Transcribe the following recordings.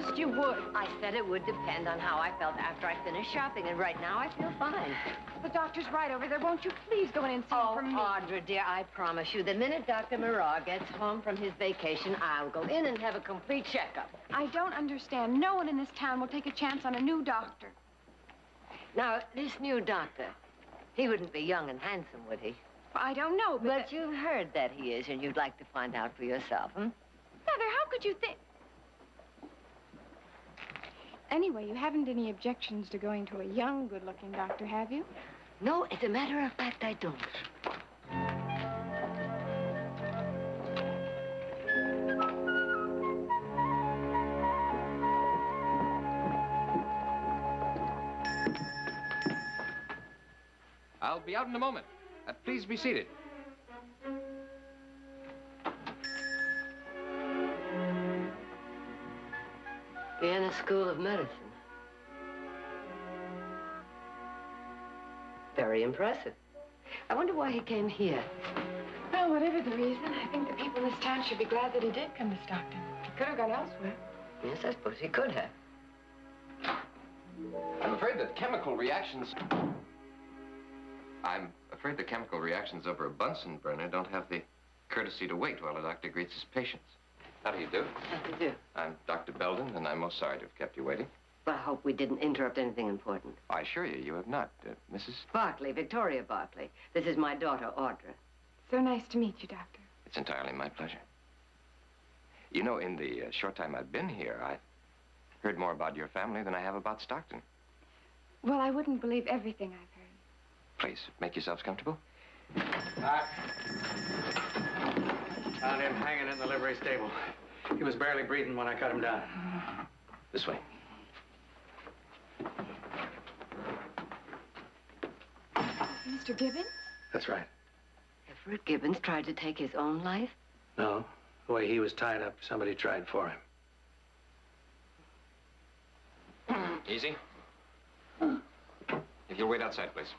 promised you would. I said it would depend on how I felt after I finished shopping, and right now I feel fine. The doctor's right over there. Won't you please go in and see him for me? Audra, dear, I promise you, the minute Dr. Moreau gets home from his vacation, I'll go in and have a complete checkup. I don't understand. No one in this town will take a chance on a new doctor. Now, this new doctor, he wouldn't be young and handsome, would he? Well, I don't know, but you've heard that he is, and you'd like to find out for yourself, hmm? Mother, how could you think... Anyway, you haven't any objections to going to a young, good-looking doctor, have you? No, as a matter of fact, I don't. I'll be out in a moment. Please be seated. Vienna School of Medicine. Very impressive. I wonder why he came here. Well, whatever the reason, I think the people in this town should be glad that he did come to Stockton. He could have gone elsewhere. Yes, I suppose he could have. I'm afraid that chemical reactions over a Bunsen burner don't have the courtesy to wait while a doctor greets his patients. How do you do? How do you do? I'm Dr. Belden, and I'm most sorry to have kept you waiting. Well, I hope we didn't interrupt anything important. I assure you, you have not. Mrs. Barkley, Victoria Barkley. This is my daughter, Audra. So nice to meet you, Doctor. It's entirely my pleasure. You know, in the short time I've been here, I've heard more about your family than I have about Stockton. Well, I wouldn't believe everything I've heard. Please, make yourselves comfortable. Doc. Found him hanging in the livery stable. He was barely breathing when I cut him down. This way. Mr. Gibbons? That's right. Everett Gibbons tried to take his own life? No. The way he was tied up, somebody tried for him. Easy. If you'll wait outside, please.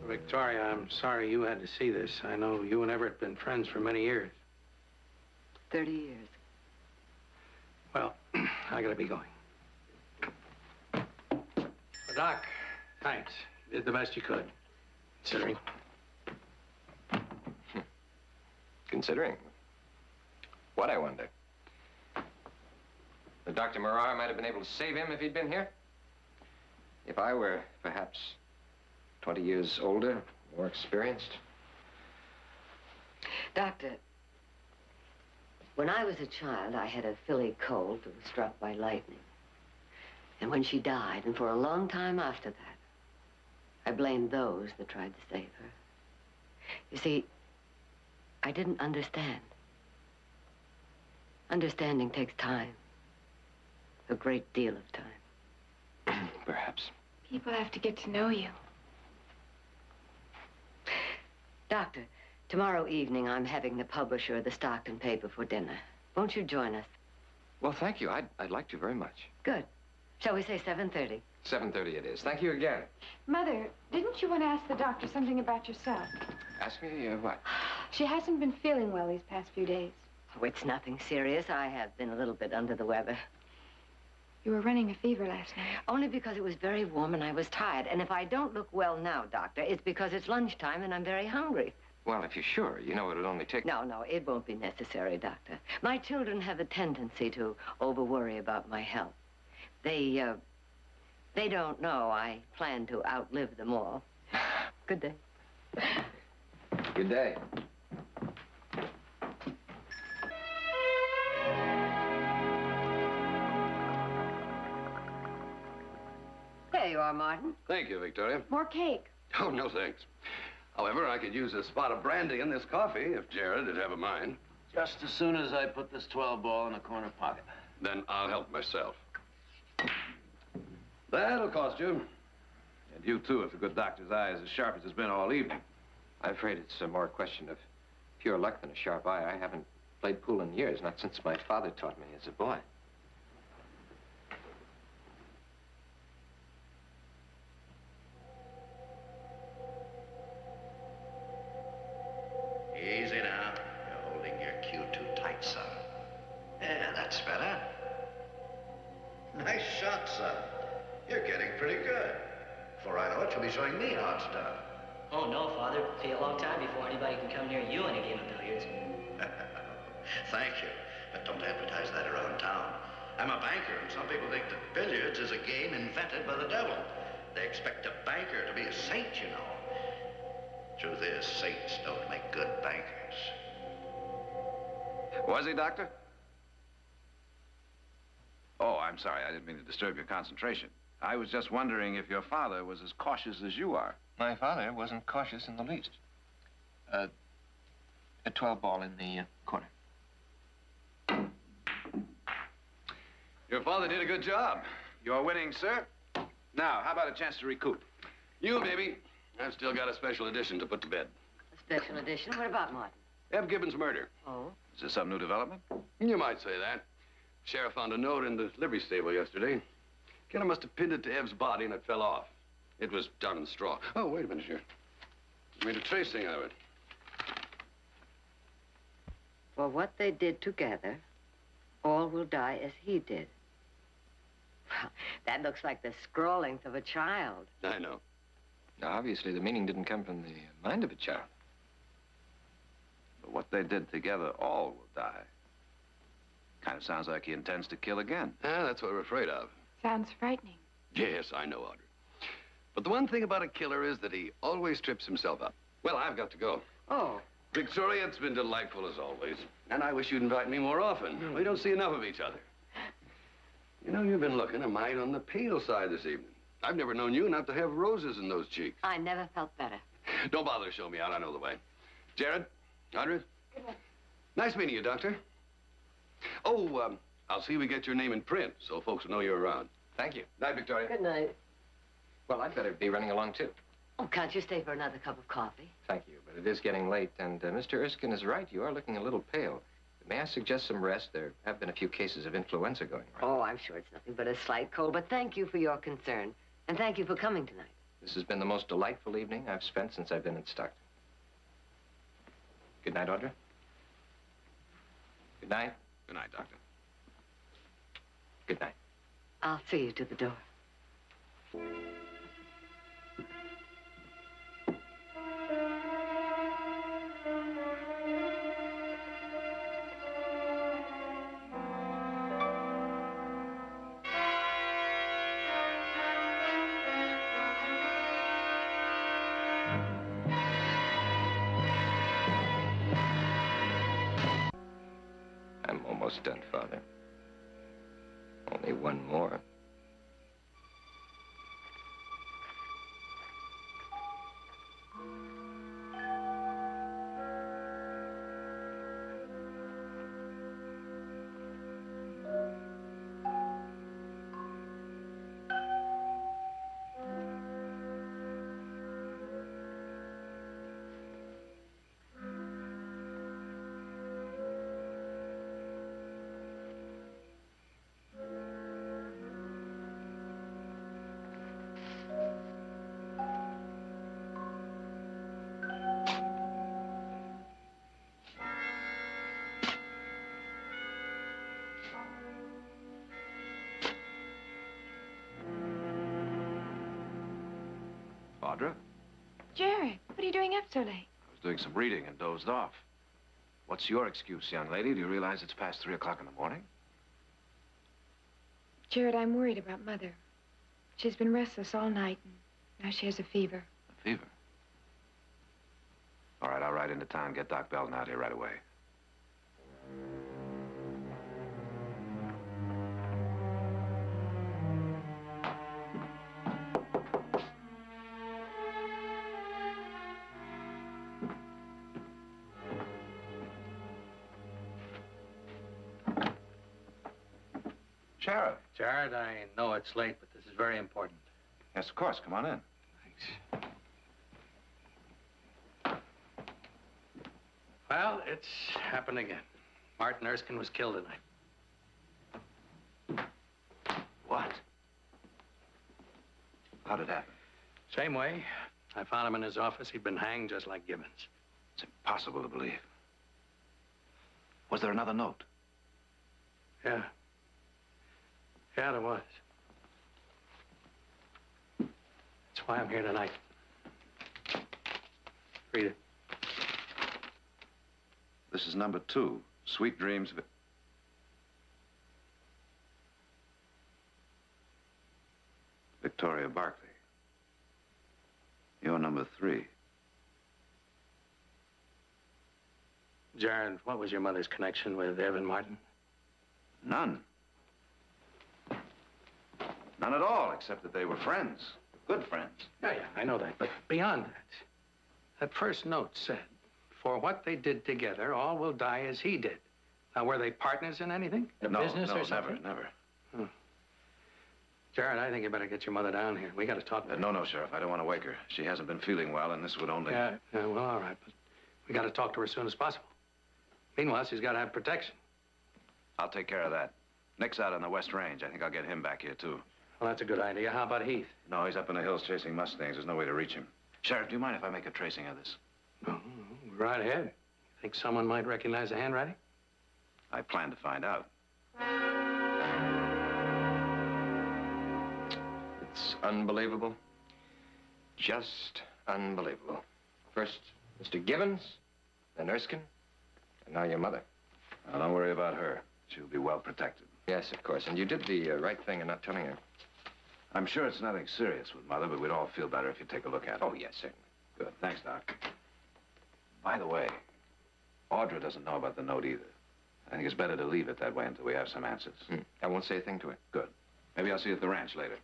Victoria, I'm sorry you had to see this. I know you and Everett have been friends for many years. 30 years. Well, I gotta be going. Doc, thanks. You did the best you could, considering. Considering? What, I wonder? Dr. Moreau might have been able to save him if he'd been here. If I were, perhaps, 20 years older, more experienced. Doctor, when I was a child, I had a filly colt that was struck by lightning. And when she died, and for a long time after that, I blamed those that tried to save her. You see, I didn't understand. Understanding takes time. a great deal of time. Perhaps. People have to get to know you. Doctor, tomorrow evening I'm having the publisher of the Stockton paper for dinner. Won't you join us? Well, thank you. I'd like to very much. Good. Shall we say 7:30? 7:30 it is. Thank you again. Mother, didn't you want to ask the doctor something about yourself? Ask me what? She hasn't been feeling well these past few days. Oh, it's nothing serious. I have been a little bit under the weather. You were running a fever last night. Only because it was very warm and I was tired. And if I don't look well now, Doctor, it's because it's lunchtime and I'm very hungry. Well, if you're sure, you know it'll only take... No, it won't be necessary, Doctor. My children have a tendency to over-worry about my health. They don't know I plan to outlive them all. Good day. Good day. There you are, Martin. Thank you, Victoria. More cake. Oh, no thanks. However, I could use a spot of brandy in this coffee if Jared would have a mind. Just as soon as I put this 12 ball in a corner pocket. Then I'll help myself. That'll cost you. And you, too, if the good doctor's eye is as sharp as it's been all evening. I'm afraid it's more a question of pure luck than a sharp eye. I haven't played pool in years, not since my father taught me as a boy. Easy now. You're holding your cue too tight, son. Yeah, that's better. Nice shot, son. You're getting pretty good. Before I know it, you'll be showing me how it's done. Oh, no, Father. It'll be a long time before anybody can come near you in a game of billiards. Thank you, but don't advertise that around town. I'm a banker, and some people think that billiards is a game invented by the devil. They expect a banker to be a saint, you know. Truth is, saints don't make good bankers. Was he, Doctor? Oh, I'm sorry. I didn't mean to disturb your concentration. I was just wondering if your father was as cautious as you are. My father wasn't cautious in the least. A 12 ball in the corner. Your father did a good job. You're winning, sir. Now, how about a chance to recoup? You, baby. I've still got a special edition to put to bed. A special edition? What about Martin? Eb Gibbons' murder. Oh? Is this some new development? You might say that. Sheriff found a note in the livery stable yesterday. Killer must have pinned it to Ev's body and it fell off. It was done in straw. Oh, wait a minute here. Made a tracing out of it. For what they did together, all will die as he did. That looks like the scroll length of a child. I know. Now, obviously, the meaning didn't come from the mind of a child. But what they did together, all will die. Kind of sounds like he intends to kill again. Yeah, that's what we're afraid of. Sounds frightening. Yes, I know, Audrey. But the one thing about a killer is that he always trips himself up. Well, I've got to go. Oh. Victoria, it's been delightful as always. And I wish you'd invite me more often. We don't see enough of each other. You know, you've been looking a mite on the pale side this evening. I've never known you not to have roses in those cheeks. I never felt better. Don't bother to show me out. I know the way. Jared, Audrey. Good night. Nice meeting you, Doctor. Oh, I'll see we get your name in print so folks will know you're around. Thank you. Night, Victoria. Good night. Well, I'd better be running along, too. Oh, can't you stay for another cup of coffee? Thank you, but it is getting late, and Mr. Erskine is right. You are looking a little pale. May I suggest some rest? There have been a few cases of influenza going around. Oh, I'm sure it's nothing but a slight cold, but thank you for your concern. And thank you for coming tonight. This has been the most delightful evening I've spent since I've been in Stockton. Good night, Audrey. Good night. Good night, Doctor. Good night. I'll see you to the door. I'm almost done, Father. Only one more. Audra. Jared, what are you doing up so late? I was doing some reading and dozed off. What's your excuse, young lady? Do you realize it's past 3 o'clock in the morning? Jared, I'm worried about Mother. She's been restless all night, and now she has a fever. A fever? All right, I'll ride into town, get Doc Belton out here right away. Sheriff. Jared, I know it's late, but this is very important. Yes, of course. Come on in. Thanks. Well, it's happened again. Martin Erskine was killed tonight. What? How'd it happen? Same way. I found him in his office. He'd been hanged just like Gibbons. It's impossible to believe. Was there another note? Yeah. Yeah, there was. That's why I'm here tonight. Read it. This is number 2. Sweet dreams. Victoria Barkley. You're number 3. Jared, what was your mother's connection with Evan Martin? None. None at all, except that they were friends. Good friends. Yeah, I know that. But beyond that first note said, for what they did together, all will die as he did. Now, were they partners in anything? In a business or something? Never. Hmm. Jared, I think you better get your mother down here. We got to talk. No, Sheriff. I don't want to wake her. She hasn't been feeling well, and this would only... Yeah, well, all right, but we got to talk to her as soon as possible. Meanwhile, she's got to have protection. I'll take care of that. Nick's out on the West Range. I think I'll get him back here, too. Well, that's a good idea. How about Heath? No, he's up in the hills chasing mustangs. There's no way to reach him. Sheriff, do you mind if I make a tracing of this? Oh, right ahead. Think someone might recognize the handwriting? I plan to find out. It's unbelievable. Just unbelievable. First, Mr. Gibbons, then Erskine, and now your mother. Now, don't worry about her. She'll be well protected. Yes, of course. And you did the right thing in not telling her. I'm sure it's nothing serious with Mother, but we'd all feel better if you take a look at it. Oh, yes, certainly. Good. Thanks, Doc. By the way, Audra doesn't know about the note either. I think it's better to leave it that way until we have some answers. I won't say a thing to her. Good. Maybe I'll see you at the ranch later.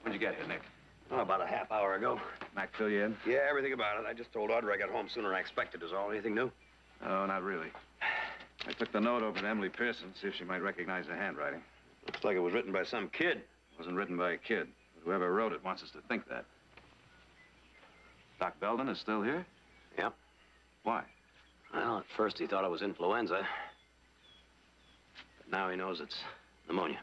When'd you get here, Nick? Oh, about a half hour ago. Mac fill you in? Yeah, everything about it. I just told Audra I got home sooner than I expected is all. Anything new? Oh, not really. I took the note over to Emily Pearson to see if she might recognize the handwriting. Looks like it was written by some kid. It wasn't written by a kid. But whoever wrote it wants us to think that. Doc Belton is still here? Yep. Why? Well, at first he thought it was influenza. But now he knows it's pneumonia.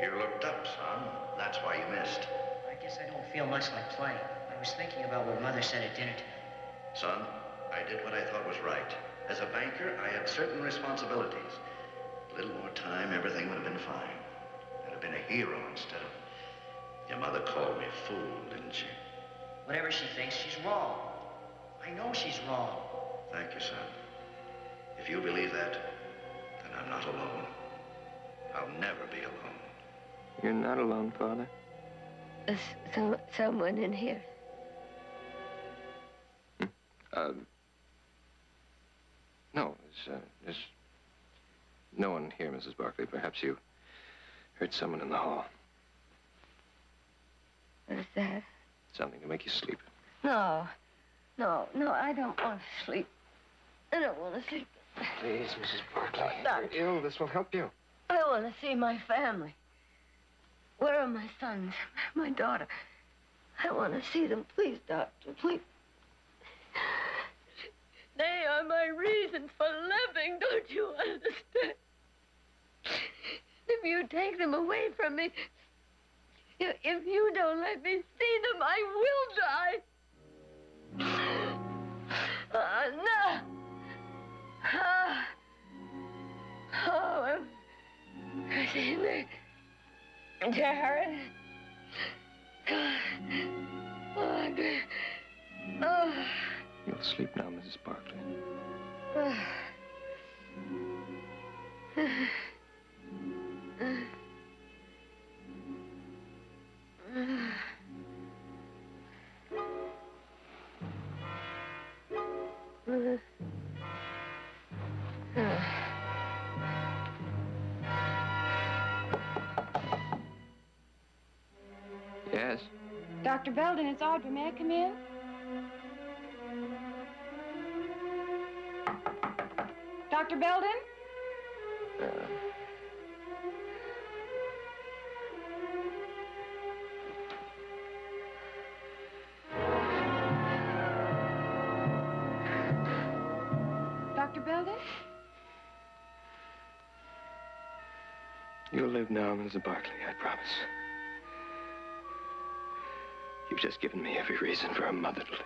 You looked up, son. That's why you missed. I guess I don't feel much like playing. I was thinking about what Mother said at dinner tonight. Son, I did what I thought was right. As a banker, I had certain responsibilities. A little more time, everything would have been fine. I'd have been a hero instead of... Your mother called me fool, didn't she? Whatever she thinks, she's wrong. I know she's wrong. Thank you, son. If you believe that, then I'm not alone. I'll never be alone. You're not alone, Father. There's someone in here. No, there's no one here, Mrs. Barkley. Perhaps you heard someone in the hall. What is that? Something to make you sleep. No, I don't want to sleep. I don't want to sleep. Please, Mrs. Barkley. Doctor. You're ill. This will help you. I want to see my family. Where are my sons, my daughter? I want to see them. Please, doctor, please. They are my reason for living, don't you understand? If you take them away from me, if you don't let me see them, I will die. No. I'm sitting there. Jared. You'll sleep now, Mrs. Barkley. Yes? Dr. Belden, it's Audrey. May I come in? Dr. Belden? Dr. Belden? You'll live now, Mrs. Barkley, I promise. You've just given me every reason for a mother to live.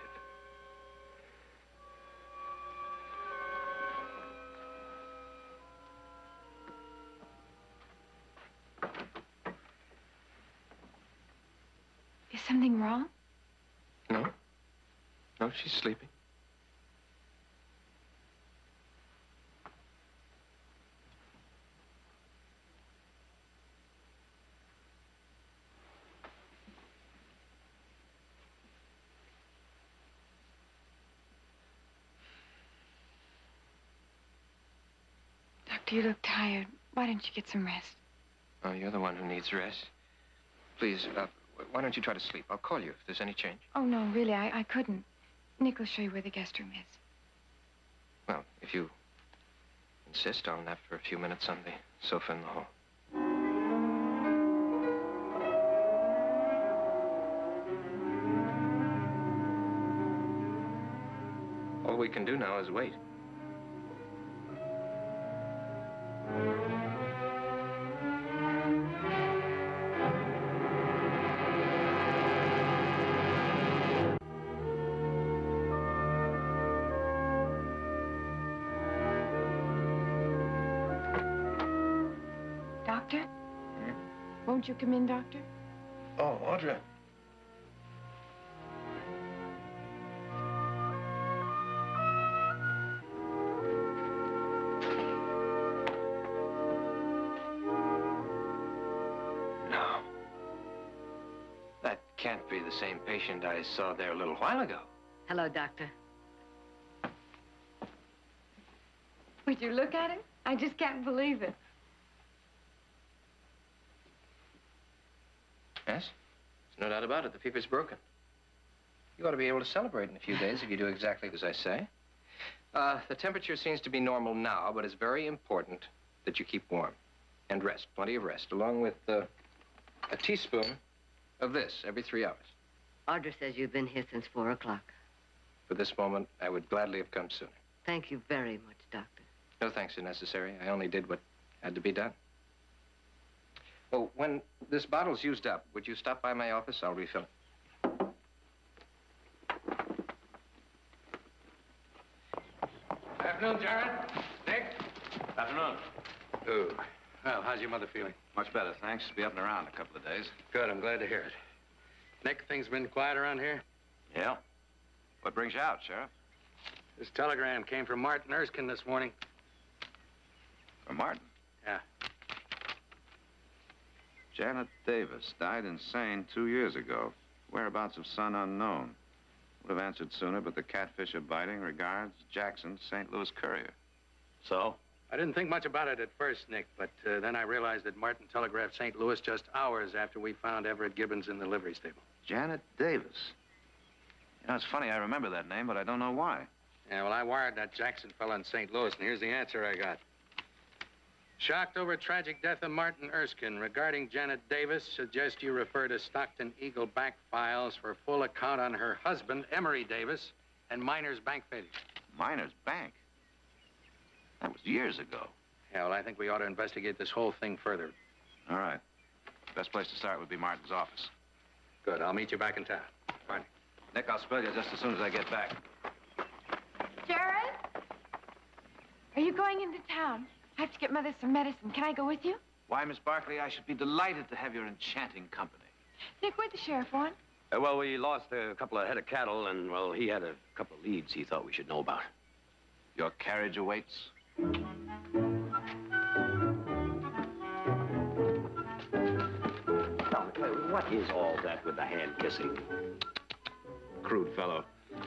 Is something wrong? No. No, she's sleeping. Doctor, you look tired. Why don't you get some rest? Oh, you're the one who needs rest. Please, why don't you try to sleep? I'll call you if there's any change. Oh, no, really, I couldn't. Nick will show you where the guest room is. Well, if you insist, I'll nap for a few minutes on the sofa in the hall. All we can do now is wait. Doctor? Won't you come in, Doctor? Oh, Audrey. No. That can't be the same patient I saw there a little while ago. Hello, doctor. Would you look at him? I just can't believe it. Yes? There's no doubt about it. The fever's broken. You ought to be able to celebrate in a few days if you do exactly as I say. The temperature seems to be normal now, but it's very important that you keep warm. And rest, plenty of rest, along with a teaspoon of this every 3 hours. Audrey says you've been here since 4 o'clock. For this moment, I would gladly have come sooner. Thank you very much, doctor. No thanks are necessary. I only did what had to be done. Oh, when this bottle's used up, would you stop by my office? I'll refill it. Afternoon, Jared. Nick? Afternoon. Oh, well, how's your mother feeling? Much better, thanks. Be up and around in a couple of days. Good, I'm glad to hear it. Nick, things been quiet around here? Yeah. What brings you out, Sheriff? This telegram came from Martin Erskine this morning. From Martin? Yeah. Janet Davis died insane 2 years ago. Whereabouts of son unknown. Would have answered sooner, but the catfish are biting. Regards, Jackson, St. Louis Courier. So? I didn't think much about it at first, Nick, but then I realized that Martin telegraphed St. Louis just hours after we found Everett Gibbons in the livery stable. Janet Davis. You know, it's funny, I remember that name, but I don't know why. Yeah, well, I wired that Jackson fella in St. Louis, and here's the answer I got. Shocked over tragic death of Martin Erskine. Regarding Janet Davis, suggest you refer to Stockton Eagle bank files for full account on her husband, Emery Davis, and Miner's bank failure. Miner's Bank? That was years ago. Yeah, well, I think we ought to investigate this whole thing further. All right. Best place to start would be Martin's office. Good. I'll meet you back in town. Barney. Nick, I'll spell you just as soon as I get back. Jared? Are you going into town? I have to get Mother some medicine. Can I go with you? Why, Miss Barkley, I should be delighted to have your enchanting company. Nick, where'd the sheriff want? Well, we lost a couple of head of cattle, and, well, he had a couple of leads he thought we should know about. Your carriage awaits? What is all that with the hand kissing? Crude fellow.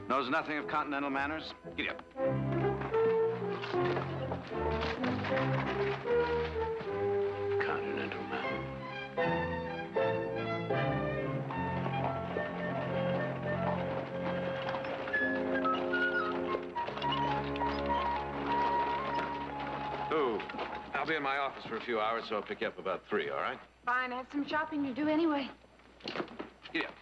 Knows nothing of continental manners? Giddy up. Continental man. Ooh, I'll be in my office for a few hours, so I'll pick you up about 3, all right? Fine, I have some shopping to do anyway. Giddy up.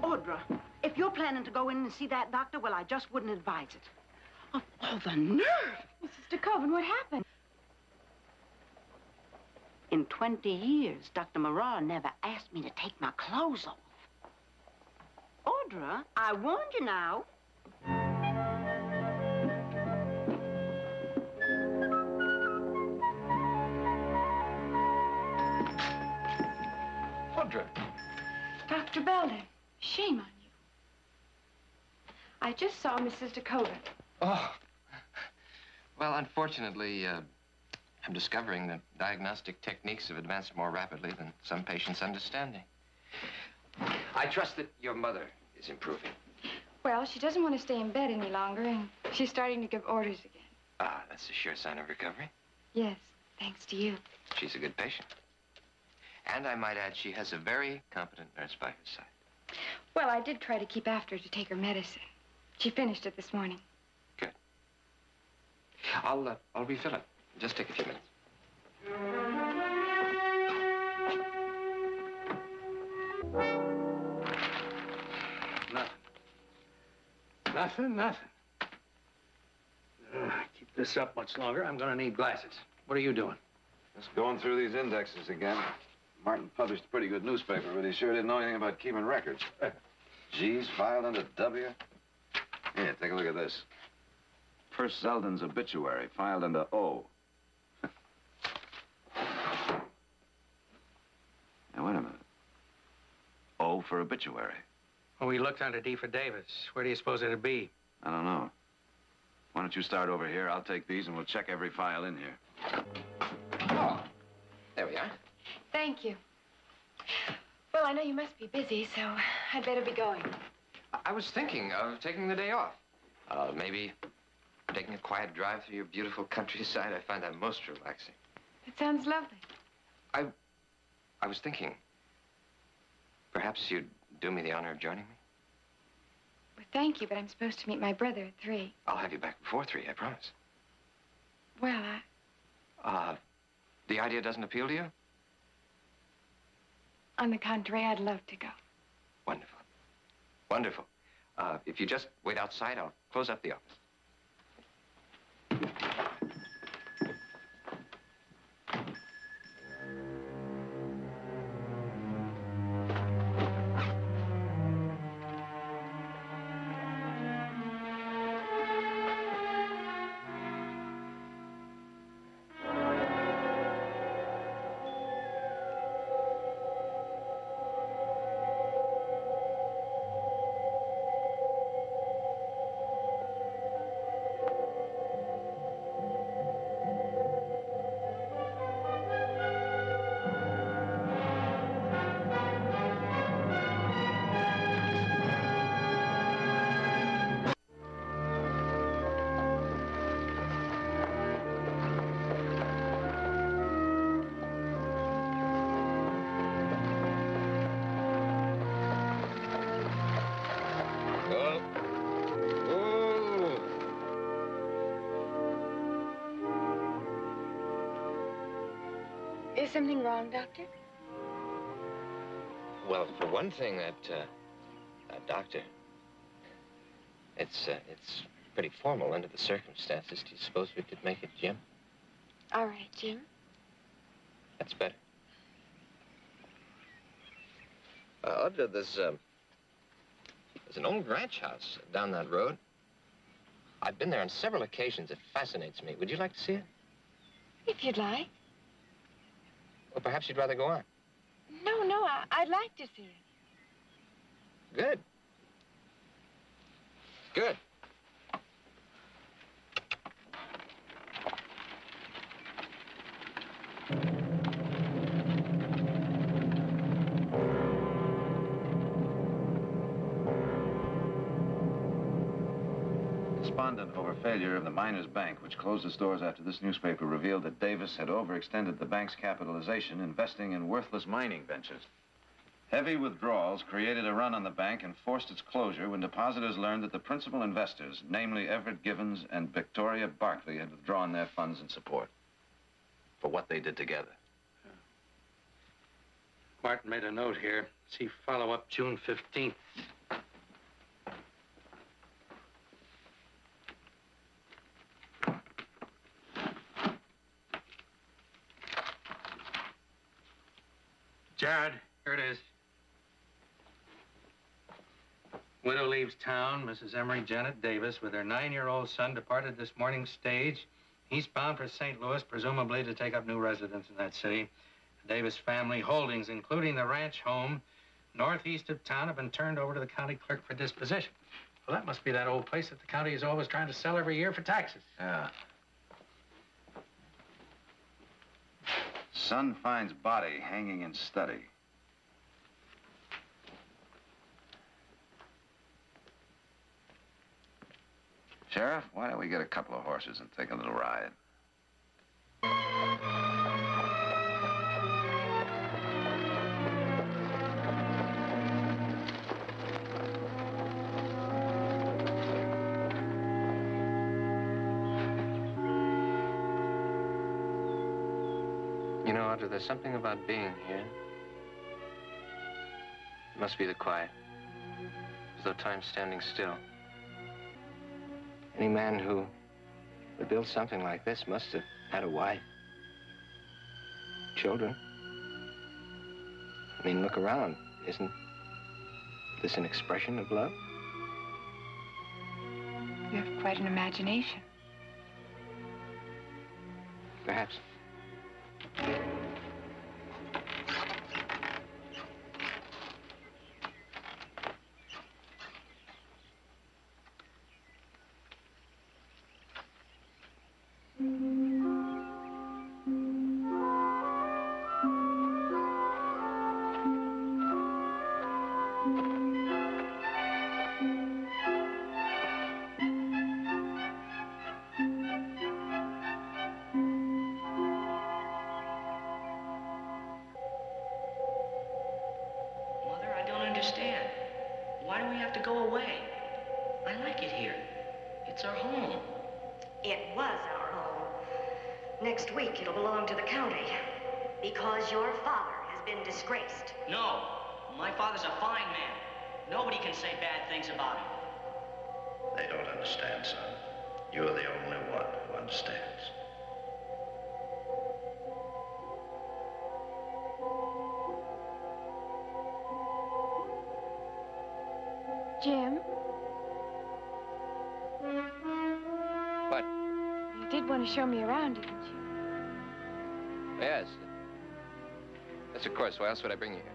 Audra, if you're planning to go in and see that doctor, well, I just wouldn't advise it. Oh, the nerve! Mrs. DeCoven, what happened? In 20 years, Dr. Moran never asked me to take my clothes off. Audra, I warned you now. Audra. Dr. Belden, shame on you. I just saw Mrs. DeCoven. Oh. Well, unfortunately, I'm discovering that diagnostic techniques have advanced more rapidly than some patients' understanding. I trust that your mother is improving. Well, she doesn't want to stay in bed any longer, and she's starting to give orders again. Ah, that's a sure sign of recovery. Yes, thanks to you. She's a good patient. And I might add, she has a very competent nurse by her side. Well, I did try to keep after her to take her medicine. She finished it this morning. Good. I'll refill it. Just take a few minutes. Nothing. Keep this up much longer, I'm gonna need glasses. What are you doing? Just going through these indexes again. Martin published a pretty good newspaper, but he sure didn't know anything about keeping records. G's filed under W. Here, take a look at this. Perce Zeldin's obituary, filed under O. Now, wait a minute. O for obituary. Well, we looked under D for Davis. Where do you suppose it'd be? I don't know. Why don't you start over here? I'll take these and we'll check every file in here. Oh, there we are. Thank you. Well, I know you must be busy, so I'd better be going. I was thinking of taking the day off. Maybe taking a quiet drive through your beautiful countryside. I find that most relaxing. It sounds lovely. I was thinking, perhaps you'd do me the honor of joining me? Well, thank you, but I'm supposed to meet my brother at 3. I'll have you back before 3, I promise. Well, The idea doesn't appeal to you? on the contrary, I'd love to go. Wonderful. Wonderful. If you just wait outside, I'll close up the office. there something wrong, Doctor? Well, for one thing, that doctor, it's pretty formal under the circumstances. Do you suppose we could make it Jim? All right, Jim. That's better. Audra, there's an old ranch house down that road. I've been there on several occasions. It fascinates me. Would you like to see it? If you'd like. Well, perhaps you'd rather go on. No, I'd like to see it. Good. Good. Despondent over failure of the Miners Bank, which closed its doors after this newspaper revealed that Davis had overextended the bank's capitalization, investing in worthless mining ventures. Heavy withdrawals created a run on the bank and forced its closure when depositors learned that the principal investors, namely Everett Givens and Victoria Barkley, had withdrawn their funds in support for what they did together. Martin made a note here. See follow-up June 15th. Jared, here it is. Widow leaves town. Mrs. Emery Janet Davis, with her 9-year-old son, departed this morning's stage. Eastbound for St. Louis, presumably to take up new residence in that city. The Davis family holdings, including the ranch home northeast of town, have been turned over to the county clerk for disposition. Well, that must be that old place that the county is always trying to sell every year for taxes. Yeah. Son finds body hanging in study. Sheriff, why don't we get a couple of horses and take a little ride? You know, Audra, there's something about being here. It must be the quiet. As though time's standing still. Any man who would build something like this must have had a wife. Children. I mean, look around. Isn't this an expression of love? You have quite an imagination. Perhaps. Jim? What? You did want to show me around, didn't you? Yes. Yes, of course. Why else would I bring you here?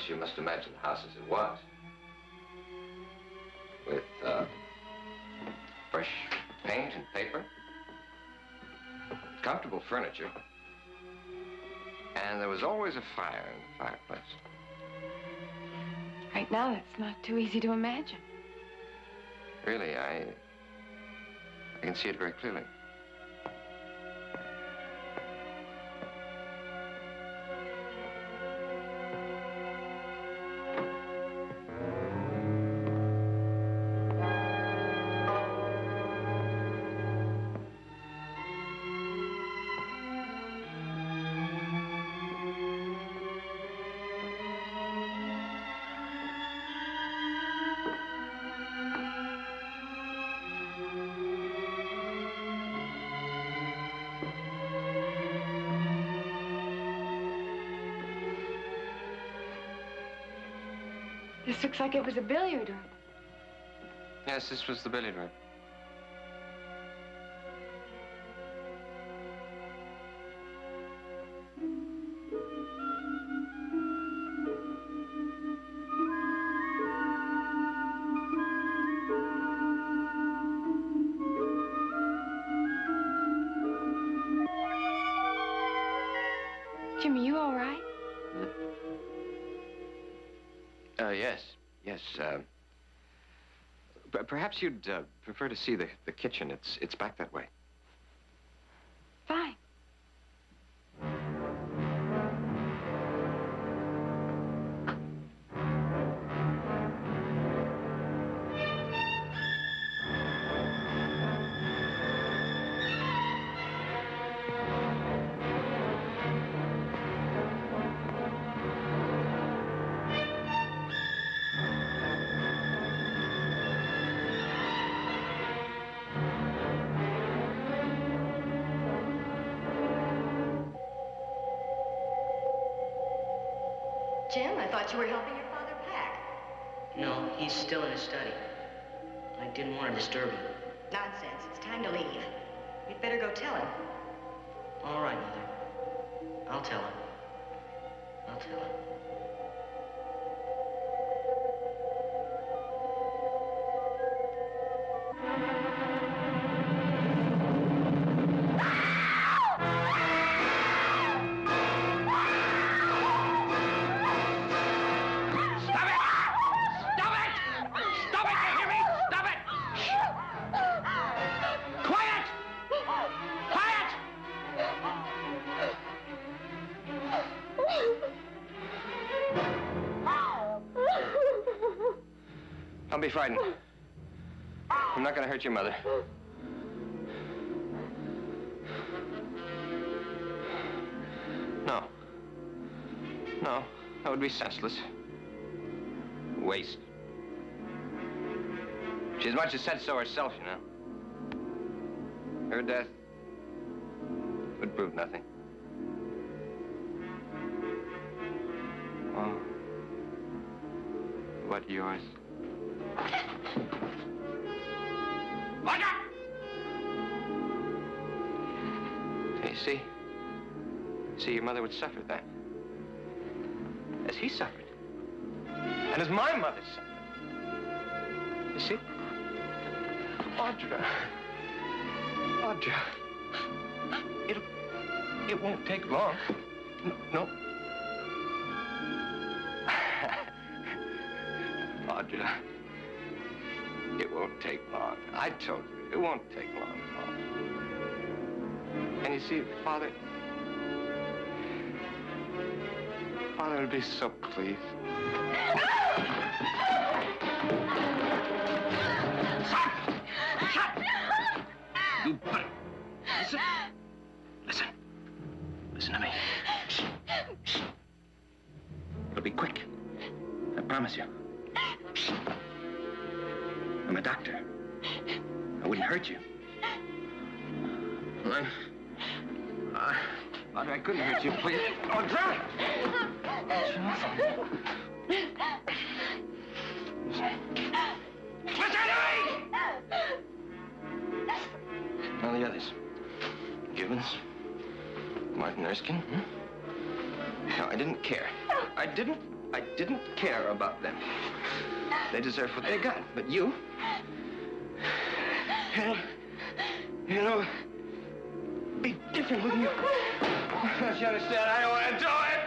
You must imagine the house as it was. fresh paint and paper, comfortable furniture, and there was always a fire in the fireplace. Right now, that's not too easy to imagine. Really, I can see it very clearly. This looks like it was a billiard room. Yes, this was the billiard room. Jimmy, you all right? Yes. Perhaps you'd prefer to see the kitchen. It's back that way. Fine. Jim, I thought you were helping your father pack. No, he's still in his study. I didn't want to disturb him. Nonsense. It's time to leave. You'd better go tell him. All right, Mother. I'll tell him. I'll tell him. Don't be frightened. I'm not going to hurt your mother. No. No, that would be senseless. Waste. She as much as said so herself, you know. Her death would prove nothing. Oh. What yours? Hey, see, your mother would suffer that. As he suffered. And as my mother suffered. You see? Audra. It won't take long. No. Audra. It won't take long. I told you, it won't take long at all. And you see, Father would be so pleased. Shut! You put it. Listen to me. It'll be quick. I promise you. I'm a doctor. I wouldn't hurt you. Audra, I couldn't hurt you, please. Audra! Listen to me! Now the others. Gibbons. Martin Erskine. No, I didn't care. I didn't care about them. They deserve what they got. But you It'll be different with you. Don't you understand? I don't want to do it.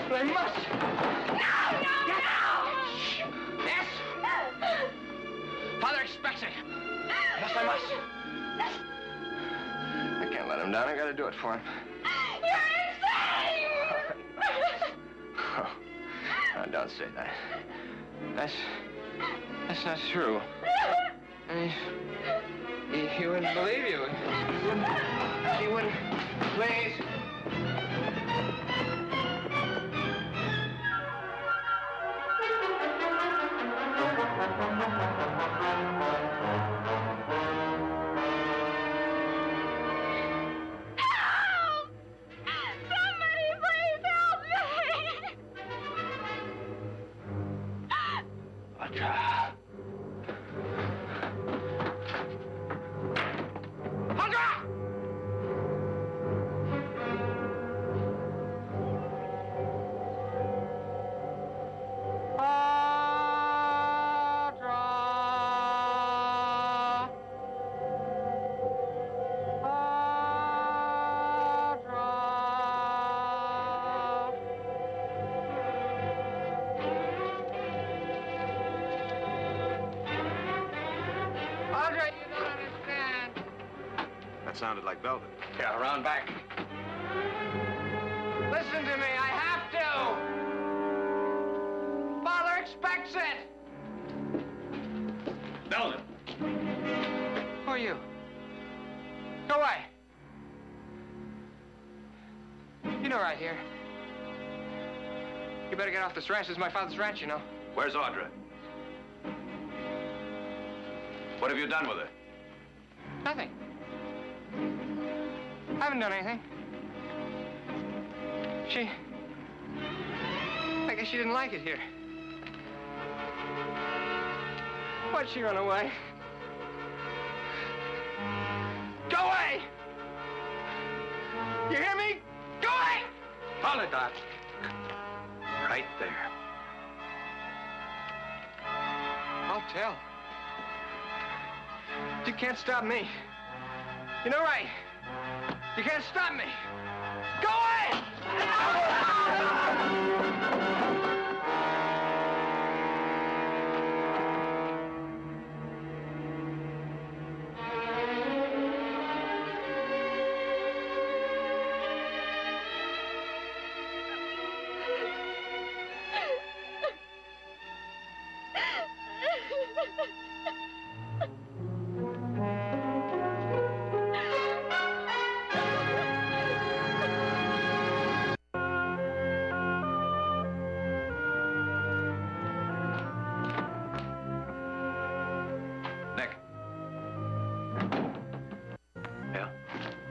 But I must. No, no, no! Shh. Yes? Father expects it. Yes, I must. I can't let him down. I gotta do it for him. You're insane! Oh, no, don't say that. That's not true. I mean, he wouldn't believe you. He wouldn't. Please. Help! Somebody please help me! Audra. Audra! Audra, you don't understand. That sounded like Belden. Yeah, around back. Listen to me, I have to. Father expects it. Belden! Who are you? Go away. You know right here. You better get off this ranch. This is my father's ranch, you know. Where's Audra? What have you done with her? Nothing. I haven't done anything. I guess she didn't like it here. Why'd she run away? Go away! You hear me? Go away! Hold it, Doc. Right there. I'll tell. You can't stop me. You know right. You can't stop me. Go away!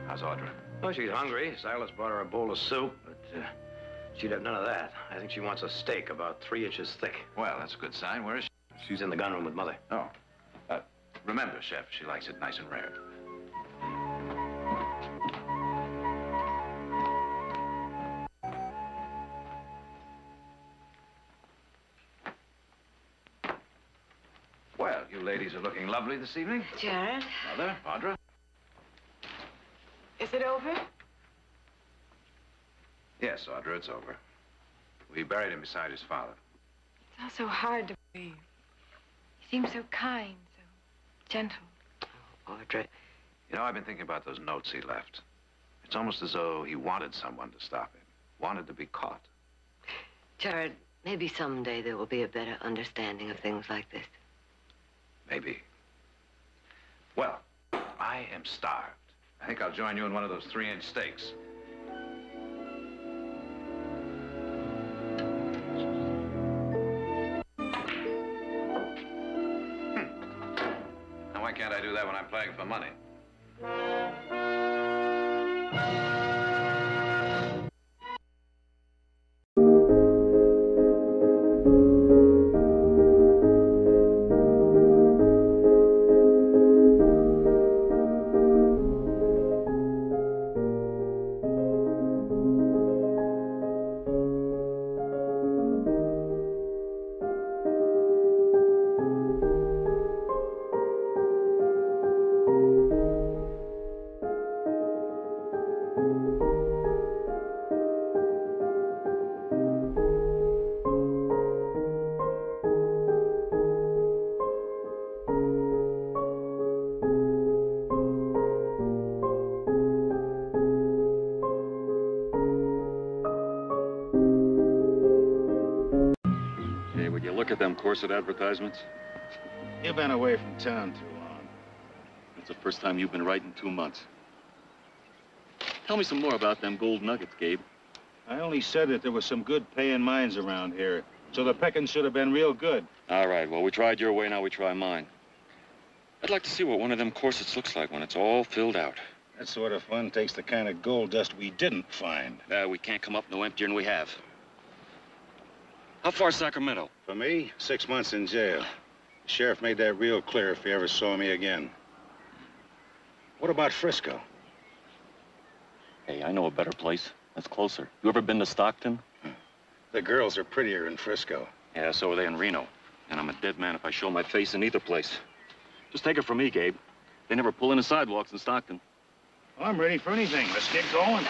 How's Audra? Oh, she's hungry. Silas brought her a bowl of soup, but she'd have none of that. I think she wants a steak about 3 inches thick. Well, that's a good sign. Where is she? She's in the gunroom with Mother. Oh. Remember, Chef, she likes it nice and rare. Well, you ladies are looking lovely this evening. Jared? Mother, Audra. Is it over? Yes, Audra, it's over. We buried him beside his father. It's all so hard to believe. He seems so kind, so gentle. Audra. You know, I've been thinking about those notes he left. It's almost as though he wanted someone to stop him. Wanted to be caught. Jared, maybe someday there will be a better understanding of things like this. Maybe. Well, I am starved. I think I'll join you in one of those 3-inch steaks. Now, why can't I do that when I'm playing for money? look at them corset advertisements? You've been away from town too long. It's the first time you've been right in 2 months. Tell me some more about them gold nuggets, Gabe. I only said that there was some good paying mines around here, so the pecking should have been real good. All right, well, we tried your way, now we try mine. I'd like to see what one of them corsets looks like when it's all filled out. That sort of fun takes the kind of gold dust we didn't find. We can't come up no emptier than we have. How far's Sacramento? For me, 6 months in jail. The sheriff made that real clear if he ever saw me again. What about Frisco? Hey, I know a better place. That's closer. You ever been to Stockton? The girls are prettier in Frisco. Yeah, so are they in Reno. And I'm a dead man if I show my face in either place. Just take it from me, Gabe. They never pull in the sidewalks in Stockton. Well, I'm ready for anything. Let's get going.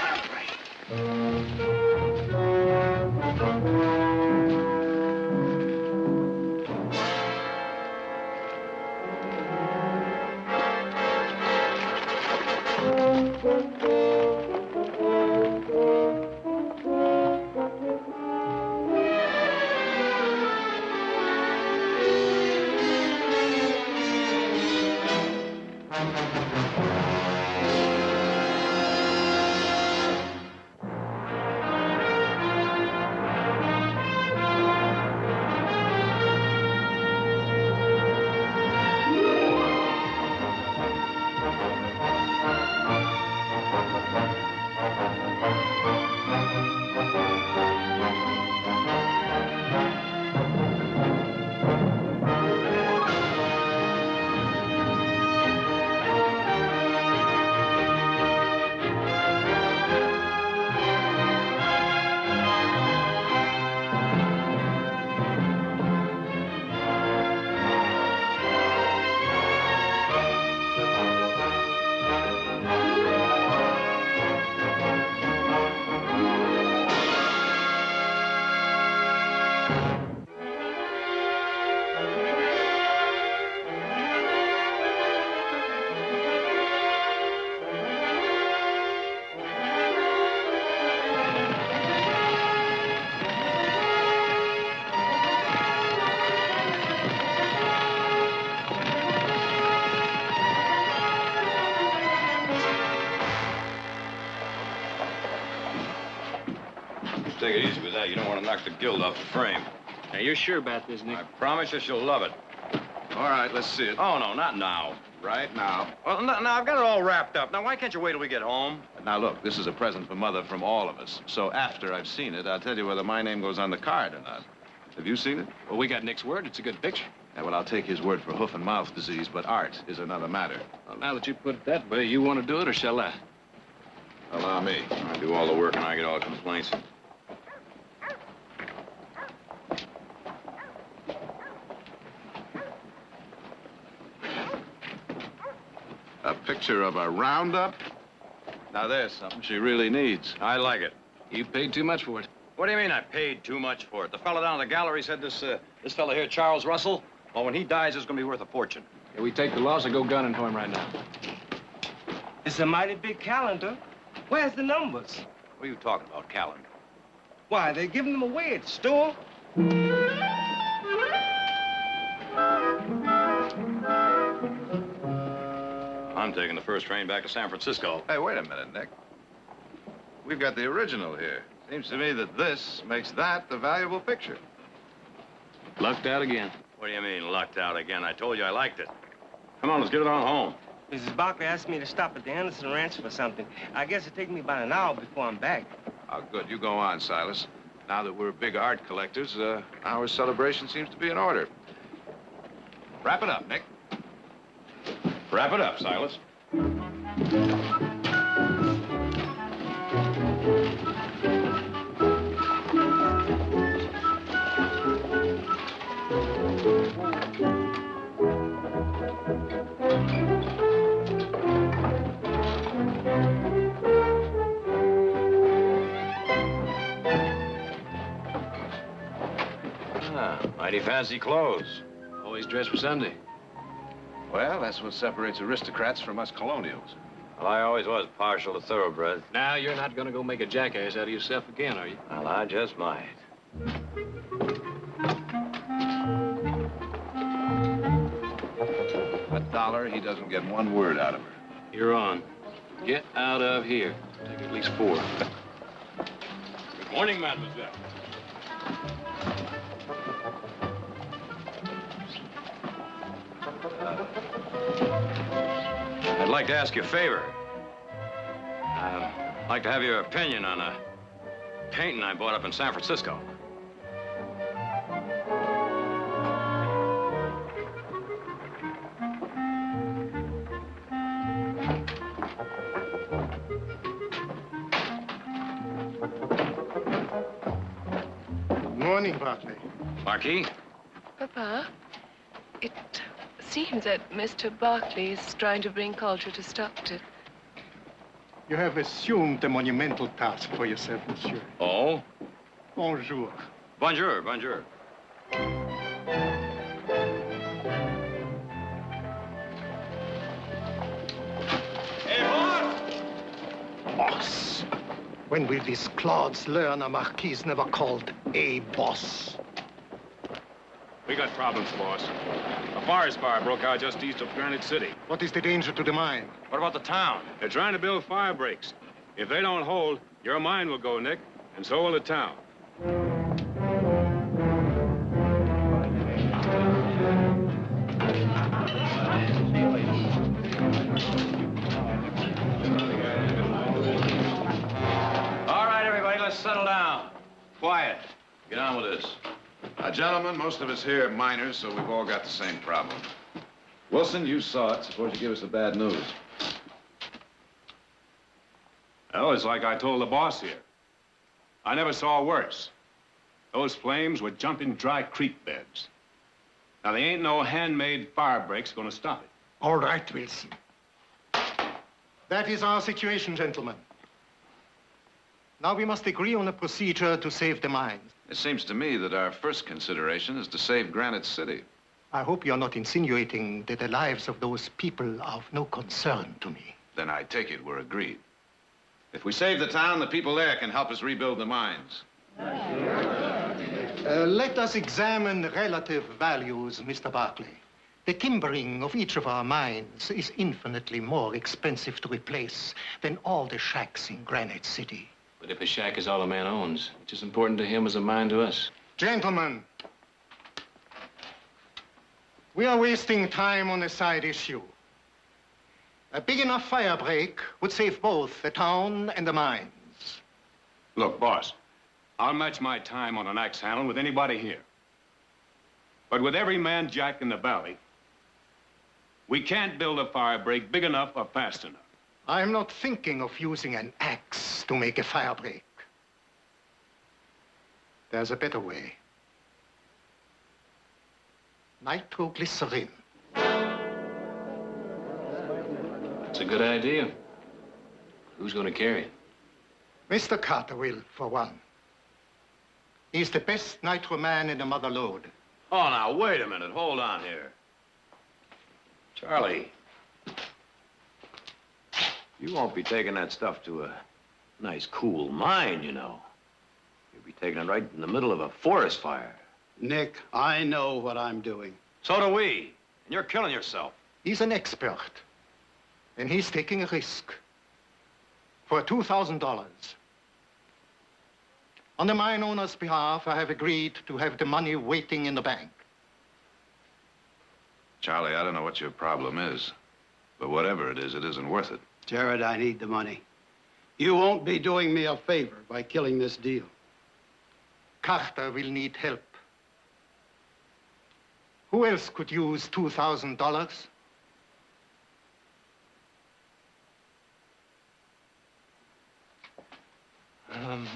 Take it easy with that. You don't want to knock the gild off the frame. Now, you're sure about this, Nick? I promise you she'll love it. All right, let's see it. Oh, no, not now. Right now. Well, no, I've got it all wrapped up. Now, why can't you wait till we get home? Now, look, this is a present for Mother from all of us. So after I've seen it, I'll tell you whether my name goes on the card or not. Have you seen it? Well, we got Nick's word. It's a good picture. Yeah, well, I'll take his word for hoof and mouth disease, but art is another matter. Well, now that you put it that way, you want to do it or shall I? Allow me. I do all the work and I get all the complaints. A picture of a roundup? Now, there's something she really needs. I like it. You paid too much for it. What do you mean I paid too much for it? The fellow down in the gallery said this fellow here, Charles Russell, well, when he dies, it's going to be worth a fortune. Yeah, we take the loss or go gunning for him right now. It's a mighty big calendar. Where's the numbers? What are you talking about, calendar? Why, they're giving them away at the store. I'm taking the first train back to San Francisco. Hey, wait a minute, Nick. We've got the original here. Seems to me that this makes that the valuable picture. Lucked out again. What do you mean, lucked out again? I told you I liked it. Come on, let's get it on home. Mrs. Barkley asked me to stop at the Anderson Ranch for something. I guess it'll take me about an hour before I'm back. Oh, good. You go on, Silas. Now that we're big art collectors, our celebration seems to be in order. Wrap it up, Nick. Wrap it up, Silas. Mighty fancy clothes. Always dressed for Sunday. Well, that's what separates aristocrats from us colonials. Well, I always was partial to thoroughbreds. Now, you're not going to go make a jackass out of yourself again, are you? Well, I just might. dollar, he doesn't get one word out of her. You're on. Get out of here. Take at least 4. Good morning, mademoiselle. I'd like to ask you a favor. I'd like to have your opinion on a painting I bought up in San Francisco. Good morning, Barkley. Marquis? Papa, it seems that Mr. Barkley is trying to bring culture to Stockton. You have assumed a monumental task for yourself, monsieur. Oh? Bonjour. Bonjour, bonjour. Hey, boss! When will these clods learn a marquis never called a boss? We got problems, boss. A forest fire broke out just east of Granite City. What is the danger to the mine? What about the town? They're trying to build fire breaks. If they don't hold, your mine will go, Nick, and so will the town. All right, everybody, let's settle down. Quiet. Get on with this. Gentlemen, most of us here are miners, so we've all got the same problem. Wilson, you saw it. Suppose you give us the bad news. Well, it's like I told the boss here. I never saw worse. Those flames were jumping dry creek beds. Now, there ain't no handmade fire breaks gonna stop it. All right, Wilson. That is our situation, gentlemen. Now we must agree on a procedure to save the mines. It seems to me that our first consideration is to save Granite City. I hope you're not insinuating that the lives of those people are of no concern to me. Then I take it we're agreed. If we save the town, the people there can help us rebuild the mines. Let us examine relative values, Mr. Barkley. The timbering of each of our mines is infinitely more expensive to replace than all the shacks in Granite City. But if a shack is all a man owns, it's as important to him as a mine to us. Gentlemen, we are wasting time on a side issue. A big enough fire break would save both the town and the mines. Look, boss, I'll match my time on an axe handle with anybody here. But with every man jack in the valley, we can't build a fire break big enough or fast enough. I'm not thinking of using an axe to make a fire break. There's a better way. Nitroglycerin. It's a good idea. Who's going to carry it? Mr. Carter will, for one. He's the best nitro man in the mother lode. Oh, now, wait a minute. Hold on here. Charlie, you won't be taking that stuff to a nice, cool mine, you know. You'll be taking it right in the middle of a forest fire. Nick, I know what I'm doing. So do we. And you're killing yourself. He's an expert. And he's taking a risk. For $2,000. On the mine owner's behalf, I have agreed to have the money waiting in the bank. Charlie, I don't know what your problem is, but whatever it isn't worth it. Jared, I need the money. You won't be doing me a favor by killing this deal. Carter will need help. Who else could use $2,000?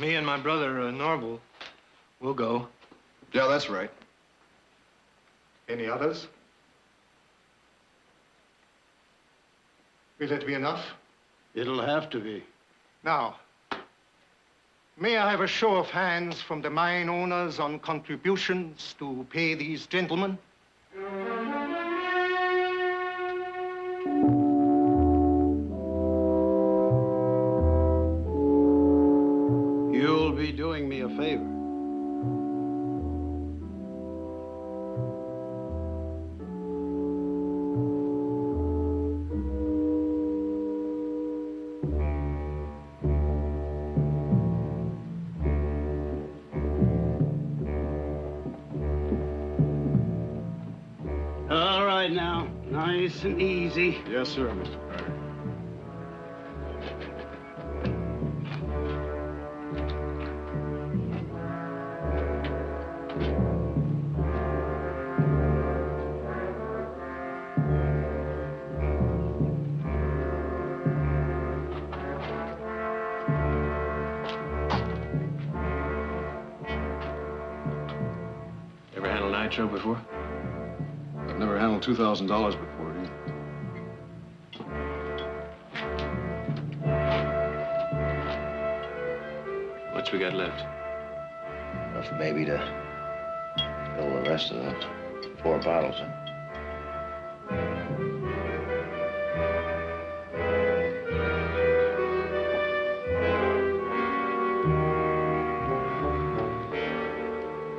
Me and my brother, Norval, will go. Yeah, that's right. Any others? Will that be enough? It'll have to be. Now, may I have a show of hands from the mine owners on contributions to pay these gentlemen? You'll be doing me a favor. Now, nice and easy. Yes, sir, Mr. Carter. Ever handled nitro before? I've never handled $2,000 before either. What's we got left? Enough maybe to fill the rest of the 4 bottles, huh?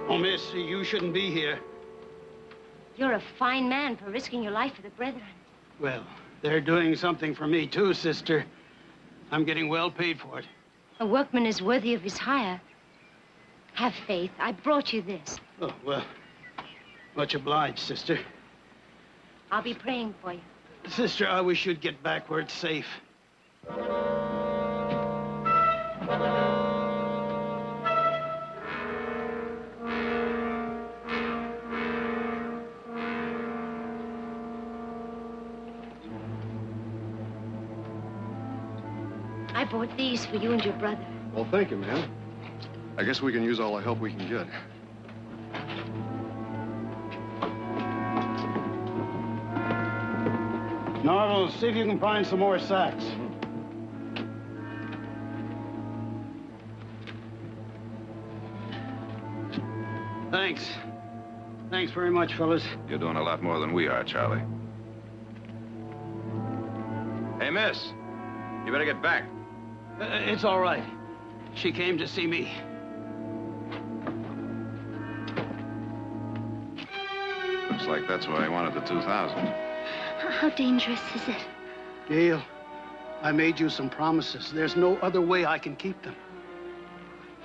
Oh, miss, you shouldn't be here. You're a fine man for risking your life for the brethren. Well, they're doing something for me, too, sister. I'm getting well paid for it. A workman is worthy of his hire. Have faith. I brought you this. Oh, well, much obliged, sister. I'll be praying for you. Sister, I wish you'd get back where it's safe. I bought these for you and your brother. Well, thank you, ma'am. I guess we can use all the help we can get. Norval, see if you can find some more sacks. Thanks. Thanks very much, fellas. You're doing a lot more than we are, Charlie. Hey, miss. You better get back. It's all right. She came to see me. Looks like that's why he wanted the 2,000. How dangerous is it? Gail, I made you some promises. There's no other way I can keep them.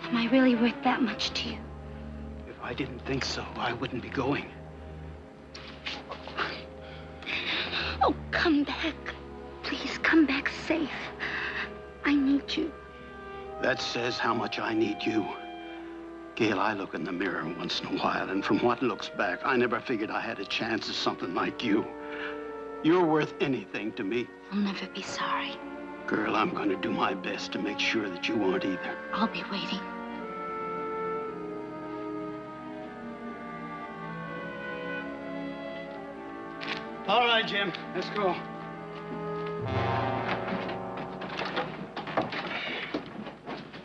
Am I really worth that much to you? If I didn't think so, I wouldn't be going. Oh, come back. Please, come back safe. I need you. That says how much I need you. Gail, I look in the mirror once in a while, and from what looks back, I never figured I had a chance at something like you. You're worth anything to me. I'll never be sorry. Girl, I'm going to do my best to make sure that you aren't either. I'll be waiting. All right, Jim. Let's go.